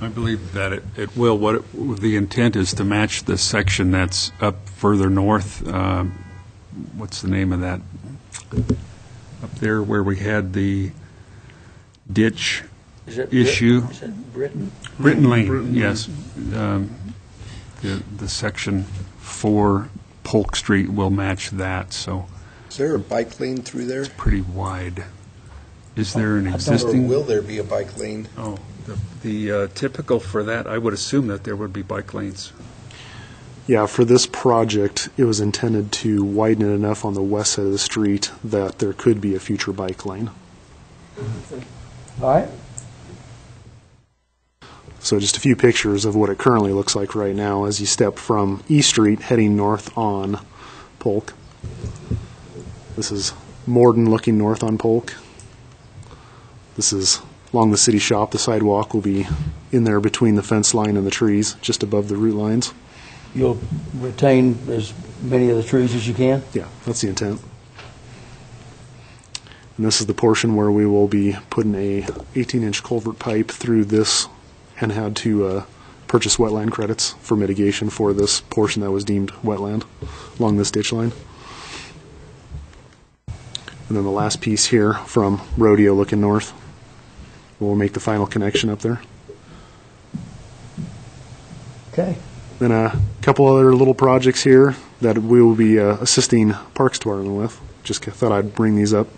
I believe that it will. The intent is to match the section that's up further north. What's the name of that? Up there where we had the ditch Is that issue. Is that Britain? Britton Lane, yes. The section for Polk Street will match that, so Is there a bike lane through there? pretty wide. Is there an Or existing? will there be a bike lane? Oh, the typical for that, I would assume that there would be bike lanes. Yeah, for this project, it was intended to widen it enough on the west side of the street that there could be a future bike lane. All right. So just a few pictures of what it currently looks like right now as you step from East Street heading north on Polk. This is Morden looking north on Polk. This is along the city shop. The sidewalk will be in there between the fence line and the trees, just above the root lines. You'll retain as many of the trees as you can? Yeah, that's the intent. And this is the portion where we will be putting a 18-inch culvert pipe through this and had to purchase wetland credits for mitigation for this portion that was deemed wetland along this ditch line. And then the last piece here from Rodeo looking north. We'll make the final connection up there. Okay. Then a couple other little projects here that we will be assisting Parks Department with. Just thought I'd bring these up.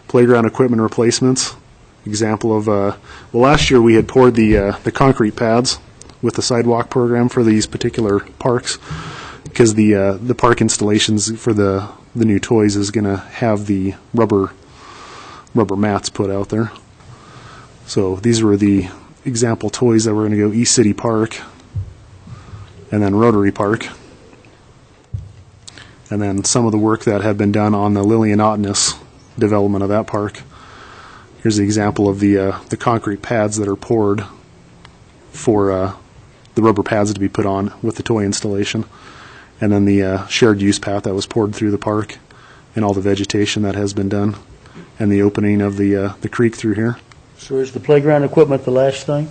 Playground equipment replacements. Example of, well, last year we had poured the concrete pads with the sidewalk program for these particular parks, because the park installations for the new toys is going to have the rubber mats put out there. So these were the example toys that were going to go East City Park and then Rotary Park. And then some of the work that had been done on the Lilianautnus development of that park. Here's the example of the concrete pads that are poured for the rubber pads to be put on with the toy installation. And then the shared use path that was poured through the park and all the vegetation that has been done and the opening of the creek through here. So is the playground equipment the last thing?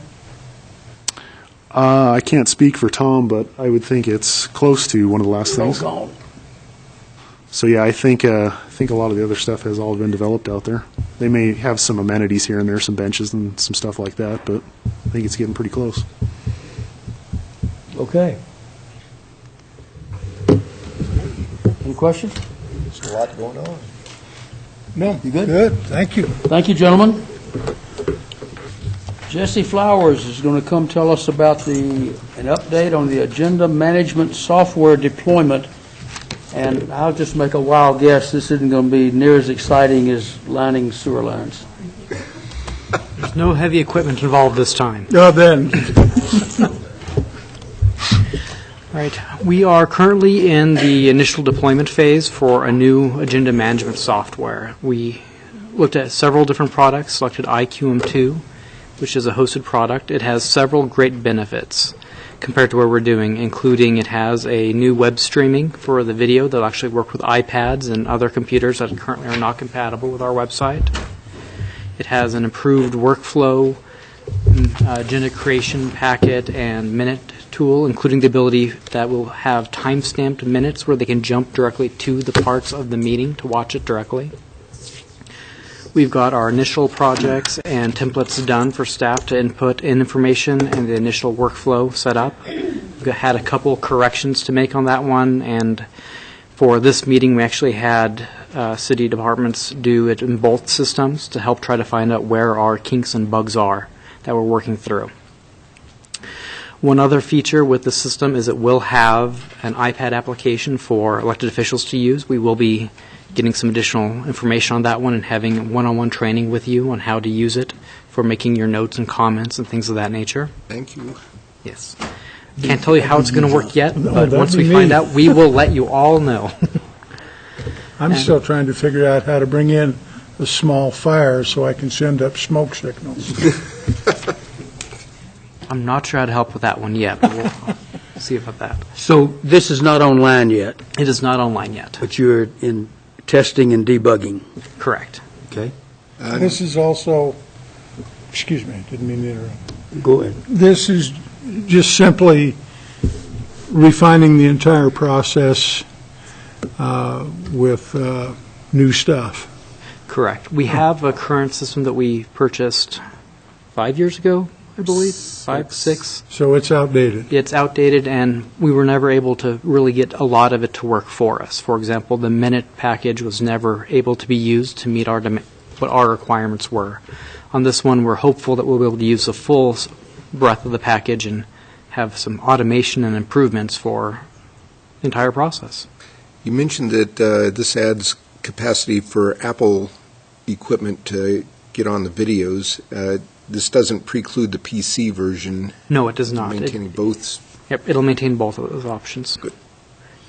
I can't speak for Tom, but I would think it's close to one of the last things. Gone. So yeah, I think a lot of the other stuff has all been developed out there. They may have some amenities here and there, some benches and some stuff like that, but I think it's getting pretty close. Okay. Any questions? There's a lot going on. No, You good? good, thank you. Thank you, gentlemen. Jesse Flowers is going to come tell us about an update on the agenda management software deployment. And I'll just make a wild guess, this isn't going to be near as exciting as lining sewer lines. There's no heavy equipment involved this time. Then, All right. We are currently in the initial deployment phase for a new agenda management software. We looked at several different products, selected IQM2, which is a hosted product. It has several great benefits compared to what we're doing, including it has a new web streaming for the video that'll actually work with iPads and other computers that currently are not compatible with our website. It has an improved workflow, agenda creation packet, and minute tool, including the ability that will have time-stamped minutes where they can jump directly to the parts of the meeting to watch it directly. We've got our initial projects and templates done for staff to input in information and the initial workflow set up. We had a couple corrections to make on that one, and for this meeting we actually had city departments do it in both systems to help try to find out where our kinks and bugs are that we're working through. One other feature with the system is it will have an iPad application for elected officials to use. We will be getting some additional information on that one and having one-on-one training with you on how to use it for making your notes and comments and things of that nature. Thank you. Yes. Can't tell you how it's going to work yet, but that'd once be we me. find out, we will let you all know. I'm still trying to figure out how to bring in a small fire so I can send up smoke signals. I'm not sure how to help with that one yet, but we'll see about that. So this is not online yet, It is not online yet. but you're in testing and debugging, Correct. okay? This is also, excuse me, didn't mean to interrupt. Go ahead. This is just simply refining the entire process with new stuff. Correct. We have a current system that we purchased 5 years ago, I believe, 5, 6. So it's outdated. It's outdated, and we were never able to really get a lot of it to work for us. For example, the minute package was never able to be used to meet what our requirements were. On this one, we're hopeful that we'll be able to use the full breadth of the package and have some automation and improvements for the entire process. You mentioned that this adds capacity for Apple equipment to get on the videos. This doesn't preclude the PC version. No, it does not. Maintaining both. Yep, it'll maintain both of those options. Good.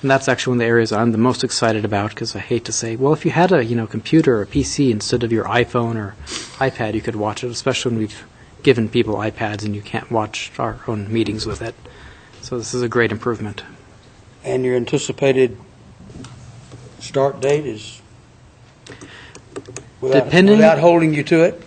And that's actually one of the areas I'm the most excited about, because I hate to say, well, if you had a computer or a PC instead of your iPhone or iPad, you could watch it, especially when we've given people iPads and you can't watch our own meetings with it. So this is a great improvement. And your anticipated start date is, without holding you to it?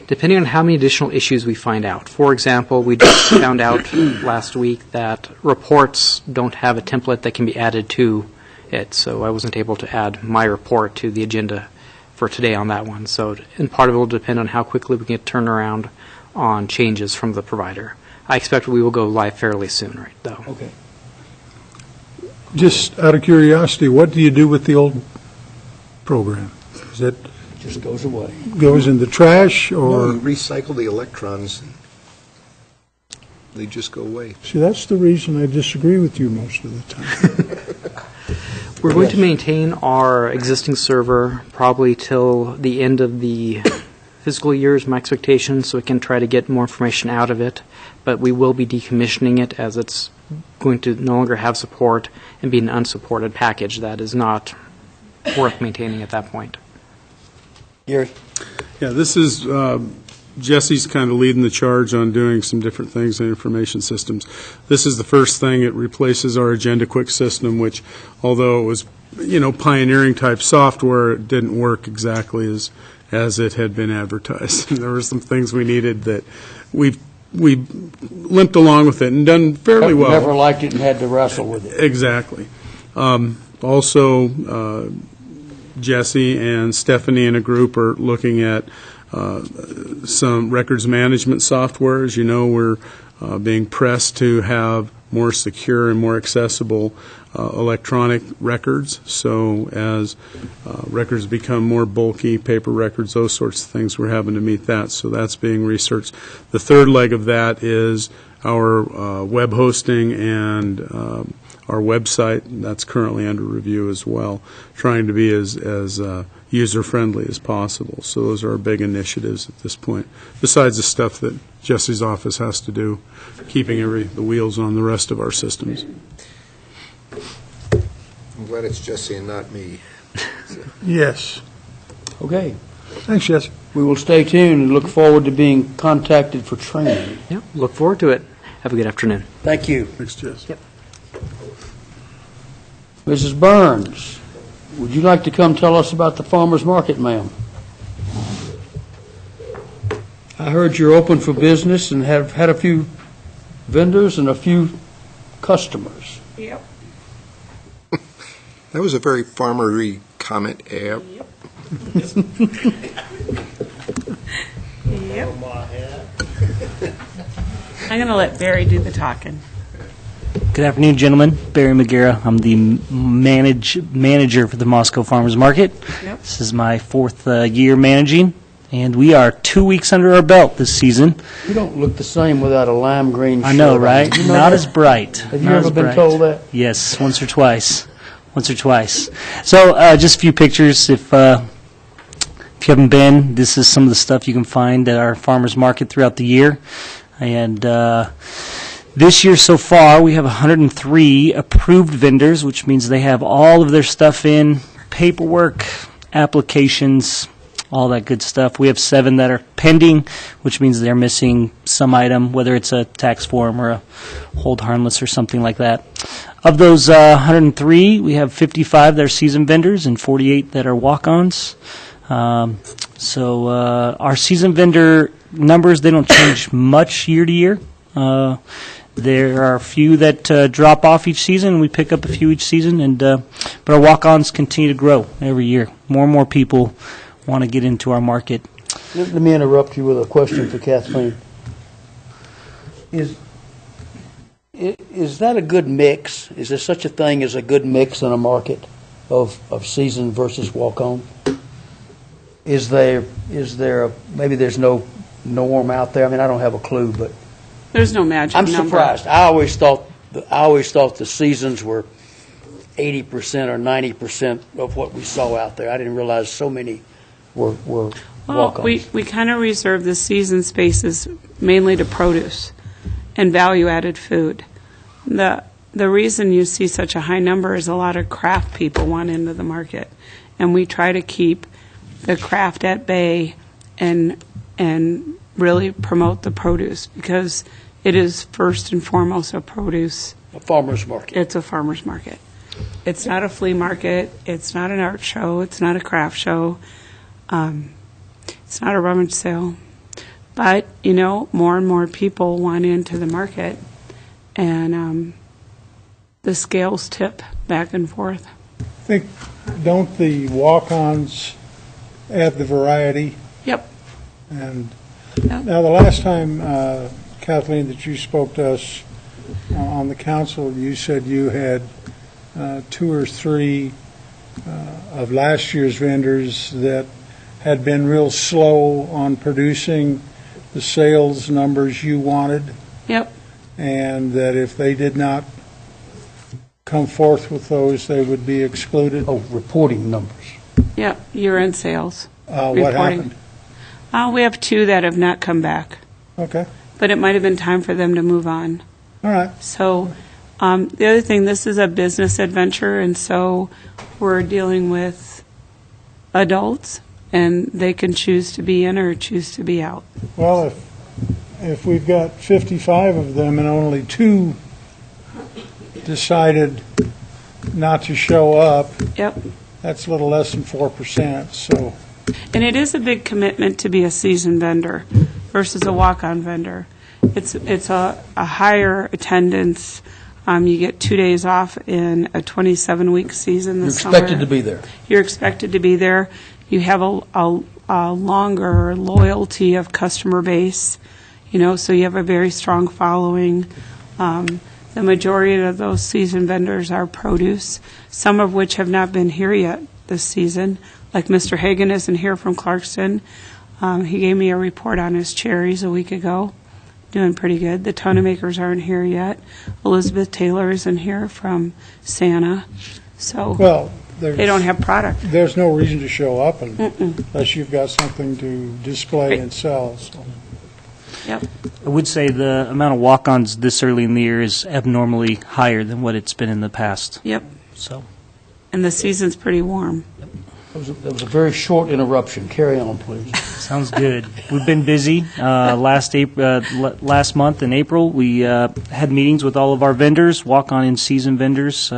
Depending on how many additional issues we find out. For example, we just found out last week that reports don't have a template that can be added to it, so I wasn't able to add my report to the agenda for today on that one. So, and part of it will depend on how quickly we can turn around on changes from the provider. I expect we will go live fairly soon, right, though. Okay. Just out of curiosity, what do you do with the old program? Is it Just goes away. goes in the trash, Or or? you recycle the electrons, they just go away. See, that's the reason I disagree with you most of the time. We're going to maintain our existing server probably till the end of the fiscal year is my expectation, so we can try to get more information out of it. But we will be decommissioning it as it's going to no longer have support and be an unsupported package that is not worth maintaining at that point. Gary? Yeah, this is, Jesse's kind of leading the charge on doing some different things in information systems. This is the first thing. It replaces our Agenda Quick system, which, although it was, pioneering type software, it didn't work exactly as it had been advertised. And there were some things we needed that we limped along with it and done fairly well. Never liked it and had to wrestle with it. Exactly. Also, Jesse and Stephanie and a group are looking at some records management software. As you know, we're being pressed to have more secure and more accessible electronic records. So as records become more bulky, paper records, those sorts of things, we're having to meet that. So that's being researched. The third leg of that is our web hosting and our website. That's currently under review as well, trying to be as user-friendly as possible. So those are our big initiatives at this point, besides the stuff that Jesse's office has to do, keeping the wheels on the rest of our systems. I'm glad it's Jesse and not me. Yes. Okay. Thanks, Jesse. We will stay tuned and look forward to being contacted for training. Yeah, look forward to it. Have a good afternoon. Thank you. Thanks, Jesse. Yep. Mrs. Burns, would you like to come tell us about the farmer's market, ma'am? I heard you're open for business and have had a few vendors and a few customers. Yep. That was a very farmery comment, Ab. Yep. I'm going to let Barry do the talking. Good afternoon, gentlemen. Barry McGarrah. I'm the manager for the Moscow Farmers Market. Yep. This is my fourth year managing, and we are 2 weeks under our belt this season. You don't look the same without a lime green shirt. I know, right? You know Not that? as bright. Have you Not ever as been bright. told that? Yes, once or twice. So just a few pictures. If you haven't been, this is some of the stuff you can find at our farmers market throughout the year. And this year so far, we have 103 approved vendors, which means they have all of their stuff in, paperwork, applications, all that good stuff. We have 7 that are pending, which means they're missing some item, whether it's a tax form or a hold harmless or something like that. Of those 103, we have 55 that are seasoned vendors and 48 that are walk-ons. So our seasoned vendor numbers, they don't change much year to year. There are a few that drop off each season, and we pick up a few each season. But our walk-ons continue to grow every year. More and more people want to get into our market. Let me interrupt you with a question for Kathleen. Is that a good mix? Is there such a thing as a good mix in a market of season versus walk-on? Is there maybe there's no norm out there? I mean, I don't have a clue, but There's no magic I'm number. surprised. I always thought the seasons were 80% or 90% of what we saw out there. I didn't realize so many were Well, walk-ons. we kind of reserve the season spaces mainly to produce and value-added food. The reason you see such a high number is a lot of craft people want into the market, and we try to keep the craft at bay and really promote the produce, because it is first and foremost a produce. A farmer's market. It's a farmer's market. It's not a flea market. It's not an art show. It's not a craft show. It's not a rummage sale. But, you know, more and more people want into the market, and the scales tip back and forth. I think, don't the walk-ons add the variety? Yep. And Yep. now, the last time, Kathleen, that you spoke to us on the council, you said you had 2 or 3 of last year's vendors that had been real slow on producing the sales numbers you wanted, Yep. and that if they did not come forth with those, they would be excluded. Oh, reporting numbers. Yep. Year-end sales. What reporting. happened? We have 2 that have not come back, Okay, but it might have been time for them to move on. all right. So the other thing, this is a business adventure, and so we're dealing with adults, and they can choose to be in or choose to be out. Well, if we've got 55 of them and only 2 decided not to show up, Yep. that's a little less than 4%, so. And it is a big commitment to be a seasoned vendor versus a walk-on vendor. It's a higher attendance. You get 2 days off in a 27-week season You're this summer. expected to be there. You're expected to be there. You have a longer loyalty of customer base, you know, so you have a very strong following. The majority of those seasoned vendors are produce, some of which have not been here yet this season. Like Mr. Hagan isn't here from Clarkston. He gave me a report on his cherries a week ago. Doing pretty good. The Tuna Makers aren't here yet. Elizabeth Taylor isn't here from Santa. So Well, they don't have product. there's no reason to show up unless you've got something to display Right. and sell, so. Yep. I would say the amount of walk-ons this early in the year is abnormally higher than what it's been in the past. Yep. So, And the season's pretty warm. That was a very short interruption. Carry on, please. sounds good. We've been busy. Last month in April, we had meetings with all of our vendors, walk-on and season vendors,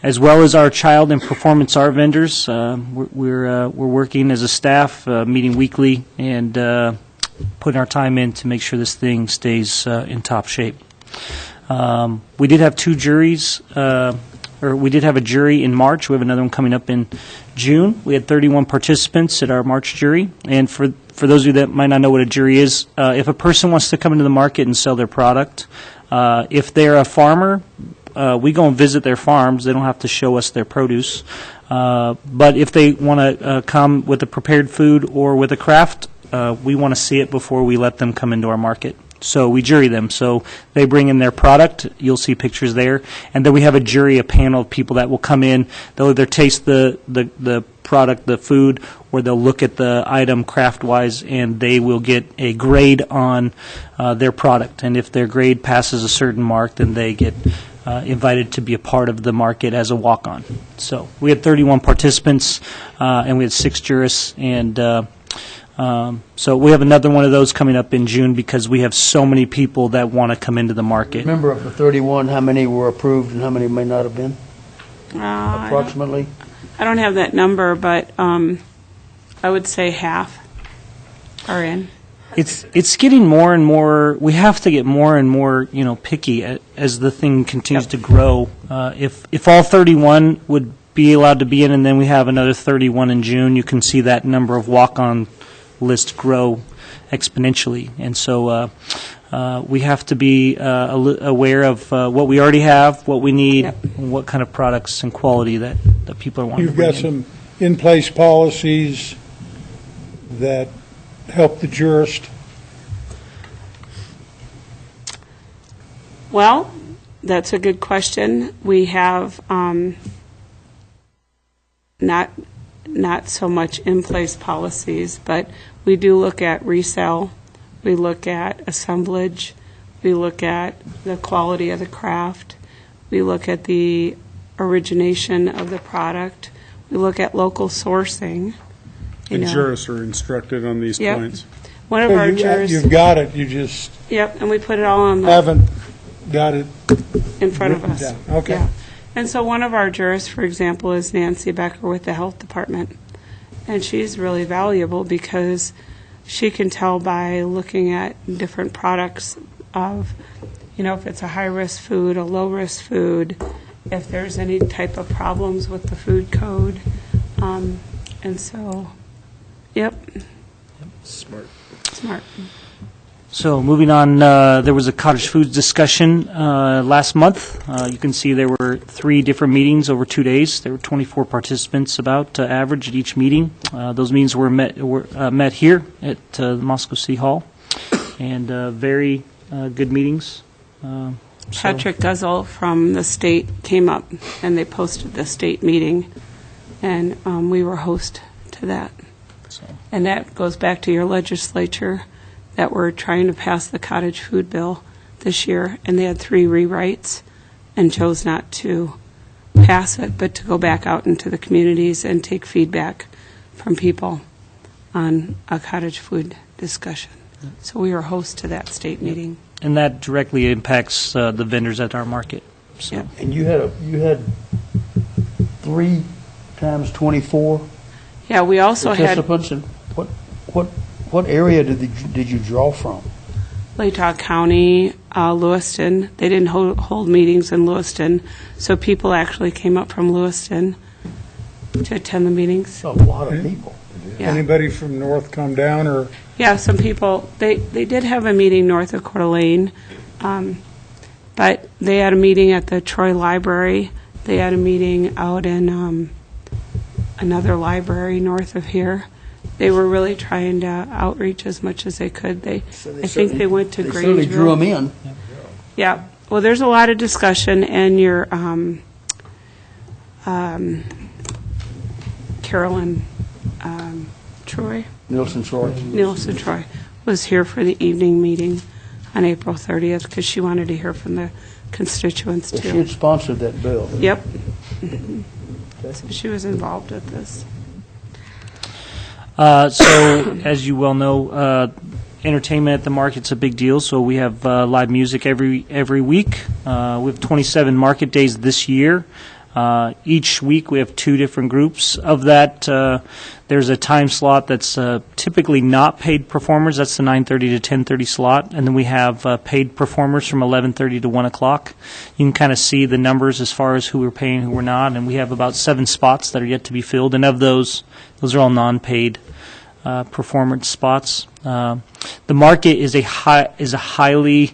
as well as our child and performance art vendors. We're working as a staff, meeting weekly, and putting our time in to make sure this thing stays in top shape. We did have 2 juries, or we did have a jury in March. We have another one coming up in June. We had 31 participants at our March jury. And for those of you that might not know what a jury is, if a person wants to come into the market and sell their product, if they're a farmer, we go and visit their farms. They don't have to show us their produce. But if they want to come with a prepared food or with a craft, we want to see it before we let them come into our market. So we jury them. So they bring in their product. You'll see pictures there. And then we have a jury, a panel of people that will come in. They'll either taste the product, the food, or they'll look at the item craft-wise, and they will get a grade on their product. And if their grade passes a certain mark, then they get invited to be a part of the market as a walk-on. So we had 31 participants, and we had 6 jurists, and so we have another one of those coming up in June because we have so many people that want to come into the market. Remember, of the 31, how many were approved and how many may not have been, approximately? I don't have that number, but I would say half are in. It's getting more and more. We have to get more and more, picky as the thing continues to grow. If all 31 would be allowed to be in, and then we have another 31 in June, you can see that number of walk-on list grow exponentially. And so we have to be aware of what we already have, what we need, and what kind of products and quality that people are wanting You've to bring got some in-place policies that help the jurist. Well, that's a good question. We have not so much in-place policies, but we do look at resale, we look at assemblage, we look at the quality of the craft, we look at the origination of the product, we look at local sourcing. And jurists are instructed on these Yep. points. One of our jurors, You've got it, you just yep, and we put it all on the haven't got it in front of written us. down. Okay. Yeah. And so one of our jurors, for example, is Nancy Becker with the Health Department. And she's really valuable because she can tell by looking at different products of, if it's a high-risk food, a low-risk food, if there's any type of problems with the food code. And so, yep. Smart. Smart. So moving on, there was a cottage foods discussion last month. You can see there were 3 different meetings over 2 days. There were 24 participants about average at each meeting. Those meetings were met here at the Moscow City Hall, and very good meetings. Patrick Guzzle from the state came up, and they posted the state meeting, and we were host to that. And that goes back to your legislature that we're trying to pass the cottage food bill this year, and they had 3 rewrites and chose not to pass it, but to go back out into the communities and take feedback from people on a cottage food discussion. So we were host to that state meeting. And that directly impacts the vendors at our market. So. Yep. And you had 3 times 24 Yeah, we also had participants, and what area did you draw from? Latah County, Lewiston. They didn't hold meetings in Lewiston, so people actually came up from Lewiston to attend the meetings. A lot of people. Yeah. Anybody from north come down, or? Yeah, some people, they did have a meeting north of Coeur d'Alene, but they had a meeting at the Troy Library. They had a meeting out in another library north of here. They were really trying to outreach as much as they could. I think they went to Grangeville. They certainly drew them in. Yeah. Well, there's a lot of discussion, and your Carolyn Troy. Nielsen Troy Was here for the evening meeting on April 30th because she wanted to hear from the constituents She too. had sponsored that bill. Yep. So she was involved with this. So, as you well know, entertainment at the market's a big deal. So we have live music every week. We have 27 market days this year. Each week we have 2 different groups. Of that, there's a time slot that's typically not paid performers. That's the 9:30 to 10:30 slot. And then we have paid performers from 11:30 to 1 o'clock. You can kind of see the numbers as far as who we're paying, who we're not. And we have about 7 spots that are yet to be filled. And of those are all non-paid performance spots. The market is a highly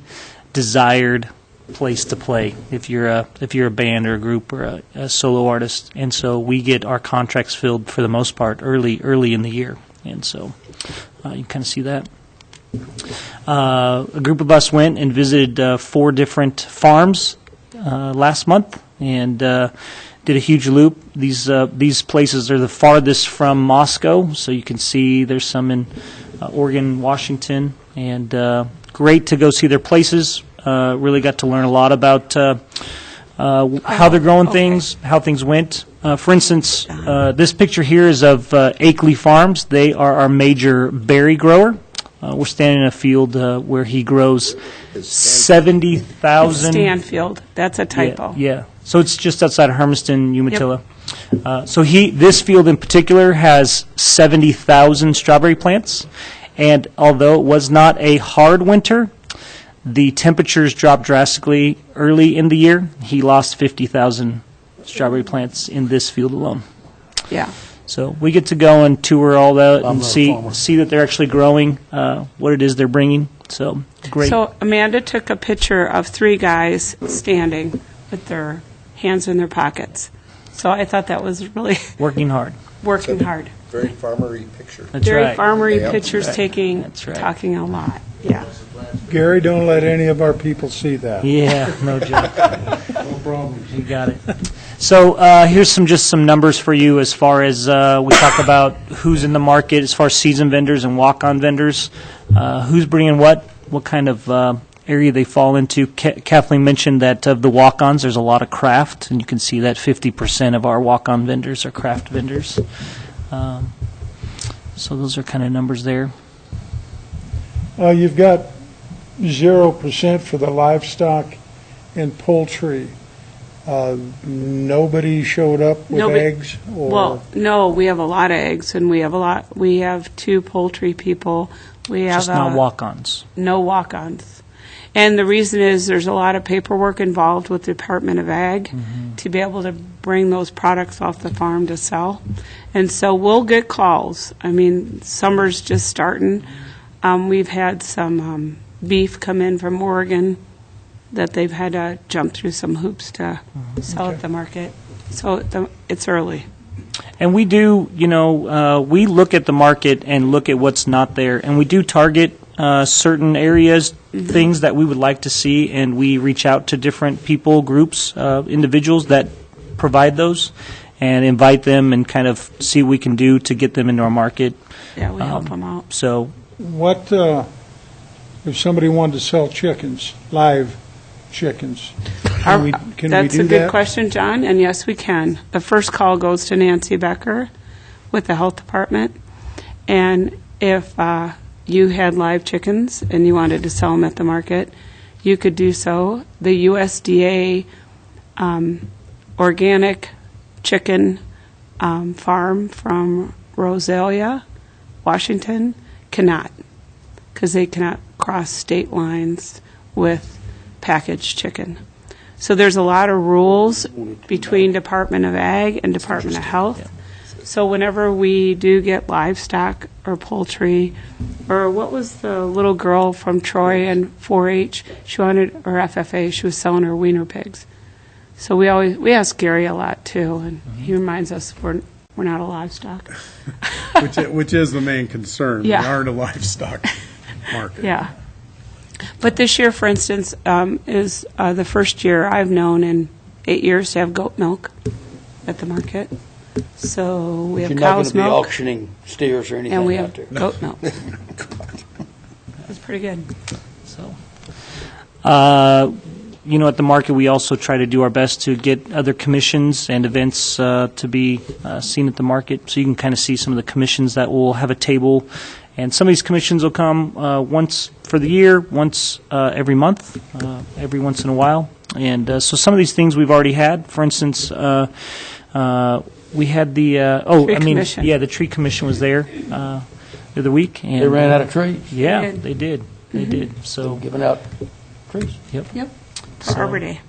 desired place to play if you're a band or a group or a solo artist, and so we get our contracts filled for the most part early in the year, and so you kind of see that. A group of us went and visited 4 different farms last month and did a huge loop. These places are the farthest from Moscow, so you can see there's some in Oregon, Washington, and great to go see their places. Really got to learn a lot about how they're growing things, how things went. For instance, this picture here is of Akeley Farms. They are our major berry grower. We're standing in a field where he grows 70,000. Stanfield. That's a typo. Yeah. So it's just outside of Hermiston, Umatilla. So this field in particular has 70,000 strawberry plants. And although it was not a hard winter, the temperatures dropped drastically early in the year. He lost 50,000 strawberry plants in this field alone. Yeah. So we get to go and tour all that and see that they're actually growing, what it is they're bringing. So great. So Amanda took a picture of 3 guys standing with their hands in their pockets. So I thought that was really working hard. Working hard. Very farmery picture. That's Very right. farmery Yeah. pictures Right. taking, That's right. talking a lot. Yeah. Gary, don't let any of our people see that. Yeah, no joke. No problem. You got it. So here's some numbers for you as far as we talk about who's in the market as far as seasoned vendors and walk-on vendors, who's bringing what kind of area they fall into. Kathleen mentioned that of the walk-ons, there's a lot of craft, and you can see that 50% of our walk-on vendors are craft vendors. So those are kind of numbers there. You've got 0% for the livestock and poultry. Nobody showed up with Nobody- eggs? Or Well, no, we have a lot of eggs, and we have 2 poultry people. We have Just not walk-ons. no walk-ons. And the reason is there's a lot of paperwork involved with the Department of Ag to be able to bring those products off the farm to sell. And so we'll get calls. I mean, summer's just starting. We've had some beef come in from Oregon that they've had to jump through some hoops to sell at the market. So it's early. And we do, we look at the market and look at what's not there, and we do target certain areas, things that we would like to see, and we reach out to different people, groups, individuals that provide those, and invite them and kind of see what we can do to get them into our market. Yeah, we help them out. So what, if somebody wanted to sell chickens, live chickens? Can we do That's a good that? question, John, and yes, we can. The first call goes to Nancy Becker with the Health Department, and if you had live chickens and you wanted to sell them at the market, you could do so. The USDA organic chicken farm from Rosalia, Washington, cannot, because they cannot cross state lines with packaged chicken. So there's a lot of rules between Department of Ag and Department of Health. So whenever we do get livestock or poultry, or what was the little girl from Troy and 4-H, she wanted, or FFA, she was selling her wiener pigs. So we ask Gary a lot too, and he reminds us we're not a livestock. Which is the main concern. Yeah. We aren't a livestock market. Yeah. But this year, for instance, is the first year I've known in 8 years to have goat milk at the market. So we have You're not going cow's to be milk, auctioning steers or anything and we out have there. goat milk. That's pretty good. So, at the market, we also try to do our best to get other commissions and events to be seen at the market. So you can kind of see some of the commissions that will have a table. And some of these commissions will come once for the year, once every month, every once in a while. And so some of these things we've already had. For instance, we had the commission. the tree commission was there the other week. And, They ran out of trees, Yeah, they did. They did. So, giving out trees. Yep. For Arbor Day.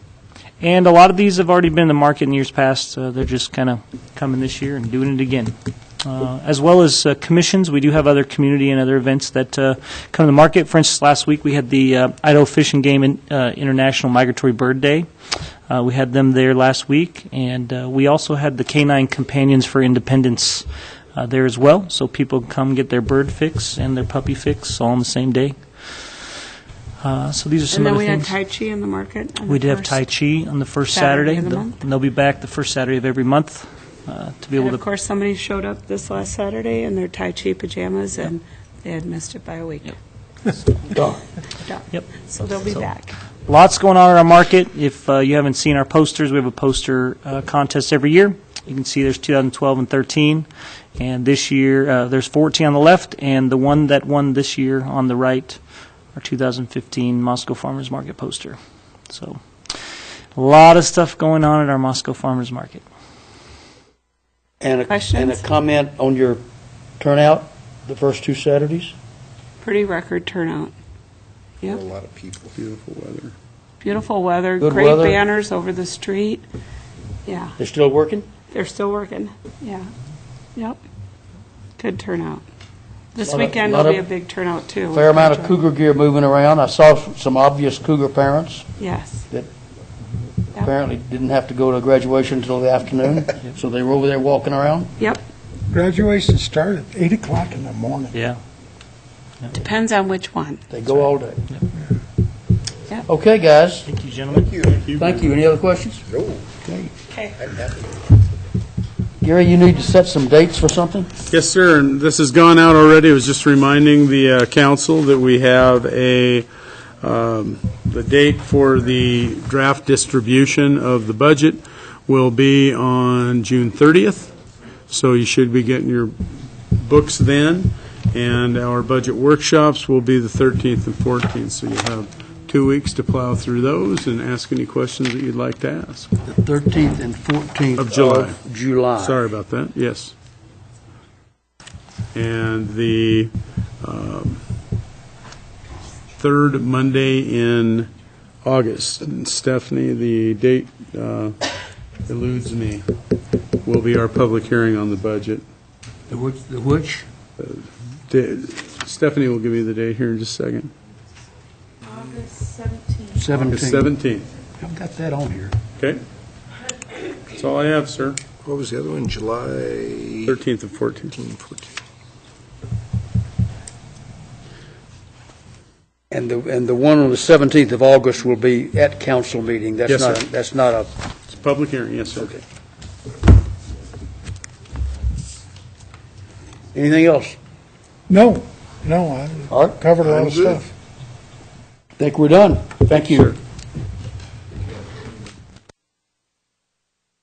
and a lot of these have already been in the market in years past. They're just kind of coming this year and doing it again. As well as commissions, we do have other community and other events that come to the market. For instance, last week we had the Idaho Fish and Game International Migratory Bird Day. We had them there last week, and we also had the Canine Companions for Independence there as well, so people can come get their bird fix and their puppy fix all on the same day. So these are some And then other we had things. Tai Chi in the market. on We the did have first Tai Chi on the first Saturday Saturday. of the They'll- month. and they'll be back the first Saturday of every month to be And able of to. course, somebody showed up this last Saturday in their Tai Chi pajamas, and they had missed it by a week. Darn. Yep. So they'll be back. Lots going on in our market. If you haven't seen our posters, we have a poster contest every year. You can see there's 2012 and 13, and this year there's 14 on the left, and the one that won this year on the right, our 2015 Moscow Farmers Market poster. So a lot of stuff going on at our Moscow Farmers Market. And a Questions? comment on your turnout the first 2 Saturdays? Pretty record turnout. A Yep. lot of people. Beautiful weather. Beautiful weather, Good great weather. banners over the street. Yeah, They're still working? they're still working. Yeah. Yep. Good turnout. This Lot of- weekend lot will be a of- big turnout, too. Fair amount of With cougar gear moving around. I saw some obvious cougar parents Yes. that Yep. apparently didn't have to go to graduation until the afternoon, so they were over there walking around. Yep. Graduation started at 8 o'clock in the morning. Yeah. Depends on which one. They go all day. Yep. Okay, guys. Thank you, gentlemen. Thank you. Any other questions? No, Okay. Okay. I'm happy. Gary, you need to set some dates for something? Yes, sir, and this has gone out already. I was just reminding the council that we have the date for the draft distribution of the budget will be on June 30th, so you should be getting your books then. And our budget workshops will be the 13th and 14th, so you'll have 2 weeks to plow through those and ask any questions that you'd like to ask. The 13th and 14th Of July. of July. Sorry about that, yes. And the third Monday in August, and Stephanie, the date eludes me, will be our public hearing on the budget. The which? Stephanie will give you the date here in just a second. August 17th. 17th. August 17th. I've got that on here. Okay? That's all I have, sir. What was the other one? July 13th and 14th. 14. And the one on the 17th of August will be at council meeting. That's Yes, not, sir. that's not a, It's a public hearing, yes, sir. okay. Anything else? No, I Art? covered a lot I'm of good. stuff. Think we're done. Thank you. Sure.